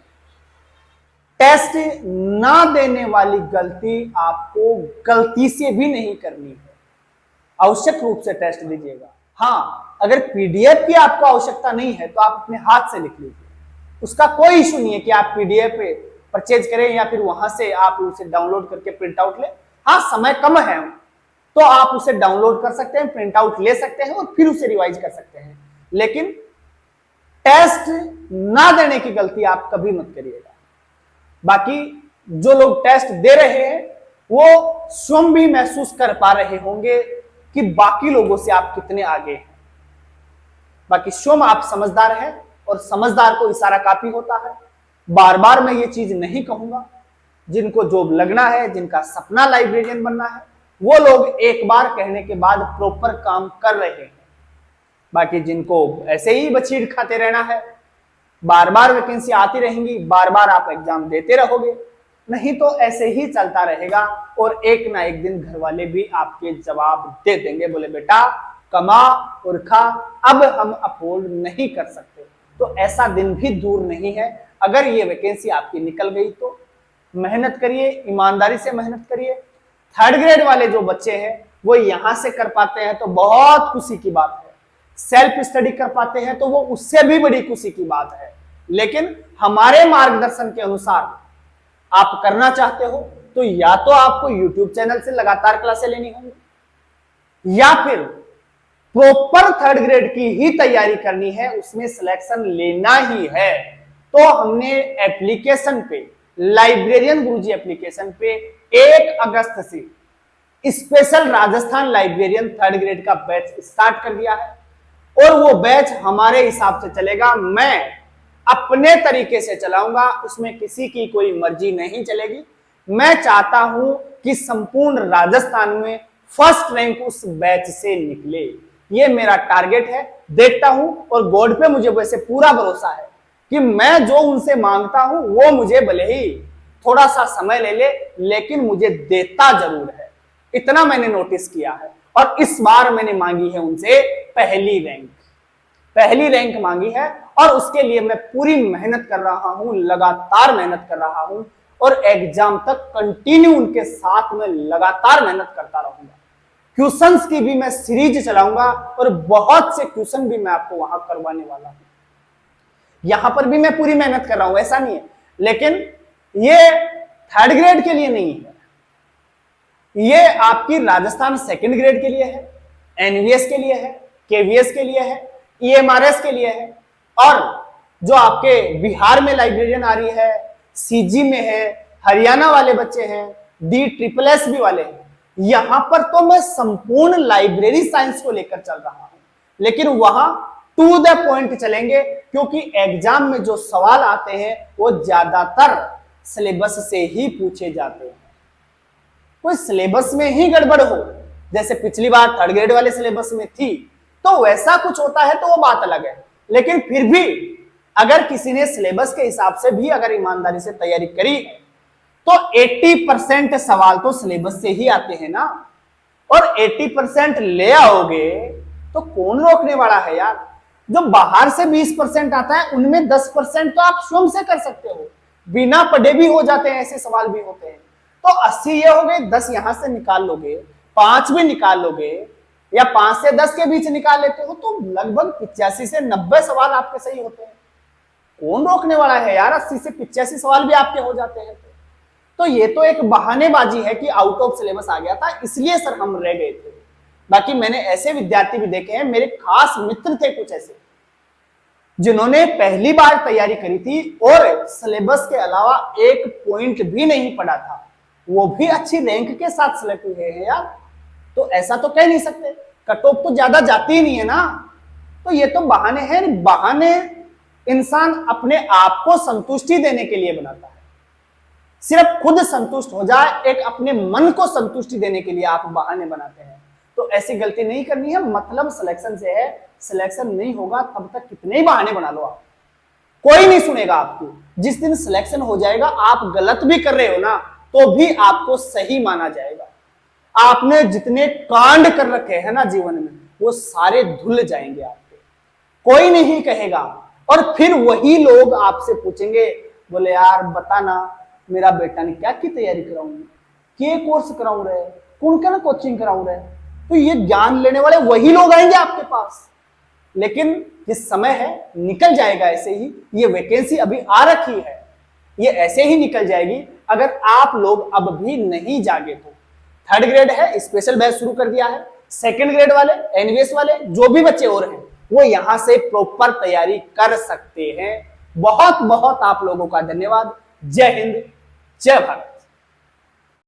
टेस्ट ना देने वाली गलती आपको गलती से भी नहीं करनी है, आवश्यक रूप से टेस्ट दीजिएगा। हाँ, अगर पीडीएफ की आपको आवश्यकता नहीं है तो आप अपने हाथ से लिख लीजिए, उसका कोई इशू नहीं है कि आप पीडीएफ परचेज करें या फिर वहां से आप उसे डाउनलोड करके प्रिंट आउट लें। हाँ, समय कम है तो आप उसे डाउनलोड कर सकते हैं, प्रिंट आउट ले सकते हैं और फिर उसे रिवाइज कर सकते हैं, लेकिन टेस्ट ना देने की गलती आप कभी मत करिएगा। बाकी जो लोग टेस्ट दे रहे हैं वो स्वयं भी महसूस कर पा रहे होंगे कि बाकी लोगों से आप कितने आगे हैं। बाकी स्वयं आप समझदार हैं और समझदार को इशारा काफी होता है। बार बार मैं ये चीज नहीं कहूंगा, जिनको जॉब लगना है, जिनका सपना लाइब्रेरियन बनना है, वो लोग एक बार कहने के बाद प्रॉपर काम कर रहे हैं। बाकी जिनको ऐसे ही बछीड़ खाते रहना है, बार बार वैकेंसी आती रहेंगी, बार बार आप एग्जाम देते रहोगे, नहीं तो ऐसे ही चलता रहेगा और एक ना एक दिन घर वाले भी आपके जवाब दे देंगे, बोले बेटा कमा और खा, अब हम अफोर्ड नहीं कर सकते। तो ऐसा दिन भी दूर नहीं है। अगर ये वैकेंसी आपकी निकल गई तो मेहनत करिए, ईमानदारी से मेहनत करिए। 3rd ग्रेड वाले जो बच्चे हैं वो यहां से कर पाते हैं तो बहुत खुशी की बात है। सेल्फ स्टडी कर पाते हैं तो वो उससे भी बड़ी खुशी की बात है। लेकिन हमारे मार्गदर्शन के अनुसार आप करना चाहते हो तो या तो आपको YouTube चैनल से लगातार क्लासें लेनी होंगी या फिर प्रॉपर थर्ड ग्रेड की ही तैयारी करनी है, उसमें सिलेक्शन लेना ही है। तो हमने एप्लीकेशन पे, लाइब्रेरियन गुरुजी एप्लीकेशन पे 1 अगस्त से special Rajasthan librarian third grade का बैच स्टार्ट कर दिया है और वो बैच हमारे हिसाब से चलेगा। मैं अपने तरीके से चलाऊंगा, उसमें किसी की कोई मर्जी नहीं चलेगी। मैं चाहता हूं कि संपूर्ण राजस्थान में फर्स्ट रैंक उस बैच से निकले, ये मेरा टारगेट है। देखता हूं और गॉड पे मुझे वैसे पूरा भरोसा है कि मैं जो उनसे मांगता हूं वो मुझे भले ही थोड़ा सा समय ले ले लेकिन मुझे देता जरूर है, इतना मैंने नोटिस किया है। और इस बार मैंने मांगी है उनसे पहली रैंक मांगी है और उसके लिए मैं पूरी मेहनत कर रहा हूं, लगातार मेहनत कर रहा हूं और एग्जाम तक कंटिन्यू उनके साथ में लगातार मेहनत करता रहूंगा। क्वेश्चंस की भी मैं सीरीज चलाऊंगा और बहुत से क्वेश्चन भी मैं आपको वहां करवाने वाला हूं। यहां पर भी मैं पूरी मेहनत कर रहा हूं, ऐसा नहीं है, लेकिन ये थर्ड ग्रेड के लिए नहीं है, ये आपकी राजस्थान सेकंड ग्रेड के लिए है, एनवीएस के लिए है, केवीएस के लिए है, ईएमआरएस के लिए है और जो आपके बिहार में लाइब्रेरियन आ रही है, सीजी में है, हरियाणा वाले बच्चे हैं, DSSS भी वाले हैं। यहां पर तो मैं संपूर्ण लाइब्रेरी साइंस को लेकर चल रहा हूं, लेकिन वहां टू द पॉइंट चलेंगे क्योंकि एग्जाम में जो सवाल आते हैं वो ज्यादातर सिलेबस से ही पूछे जाते हैं। कोई सिलेबस में ही गड़बड़ हो, जैसे पिछली बार थर्ड ग्रेड वाले सिलेबस में थी, तो वैसा कुछ होता है तो वो बात अलग है। लेकिन फिर भी अगर किसी ने सिलेबस के हिसाब से भी अगर ईमानदारी से तैयारी करी है तो 80% सवाल तो सिलेबस से ही आते हैं ना, और 80% ले आओगे तो कौन रोकने वाला है यार। जो बाहर से 20% आता है उनमें 10% तो आप स्वयं से कर सकते हो, बिना पढ़े भी हो जाते हैं, ऐसे सवाल भी होते हैं। तो 80 ये हो गए, 10 यहां से निकाल लोगे, 5 भी निकाल लोगे या 5 से 10 के बीच निकाल लेते हो तो लगभग 85 से 90 सवाल आपके सही होते हैं। कौन रोकने वाला है यार, 80 से 85 सवाल भी आपके हो जाते हैं। तो ये तो एक बहानेबाजी है कि आउट ऑफ सिलेबस आ गया था इसलिए सर हम रह गए थे। बाकी मैंने ऐसे विद्यार्थी भी देखे हैं, मेरे खास मित्र थे कुछ ऐसे जिन्होंने पहली बार तैयारी करी थी और सिलेबस के अलावा एक पॉइंट भी नहीं पढ़ा था, वो भी अच्छी रैंक के साथ सिलेक्ट हुए हैं यार। तो ऐसा तो कह नहीं सकते, कट ऑफ तो ज्यादा जाती ही नहीं है ना। तो ये तो बहाने हैं, बहाने इंसान अपने आप को संतुष्टि देने के लिए बनाता है। सिर्फ खुद संतुष्ट हो जाए, एक अपने मन को संतुष्टि देने के लिए आप बहाने बनाते हैं, तो ऐसी गलती नहीं करनी है। मतलब सिलेक्शन से है, सिलेक्शन नहीं होगा तब तक कितने ही बहाने बना लो आप, कोई नहीं सुनेगा आपको। जिस दिन सिलेक्शन हो जाएगा, आप गलत भी कर रहे हो ना तो भी आपको सही माना जाएगा। आपने जितने कांड कर रखे हैं ना जीवन में, वो सारे धुल जाएंगे आपके, कोई नहीं कहेगा। और फिर वही लोग आपसे पूछेंगे, बोले यार बता ना मेरा बेटा ने क्या की तैयारी कराऊं, क्या कोर्स कराऊं रहे, कौन क्या ना कोचिंग कराऊं रहे। तो ये ज्ञान लेने वाले वही लोग आएंगे आपके पास। लेकिन ये समय है, निकल जाएगा ऐसे ही। ये वैकेंसी अभी आ रखी है, ये ऐसे ही निकल जाएगी अगर आप लोग अब भी नहीं जागे तो। थर्ड ग्रेड है, स्पेशल बैच शुरू कर दिया है। सेकंड ग्रेड वाले, एनवीएस वाले, जो भी बच्चे और हैं वो यहां से प्रॉपर तैयारी कर सकते हैं। बहुत बहुत आप लोगों का धन्यवाद। जय हिंद, जय भारत।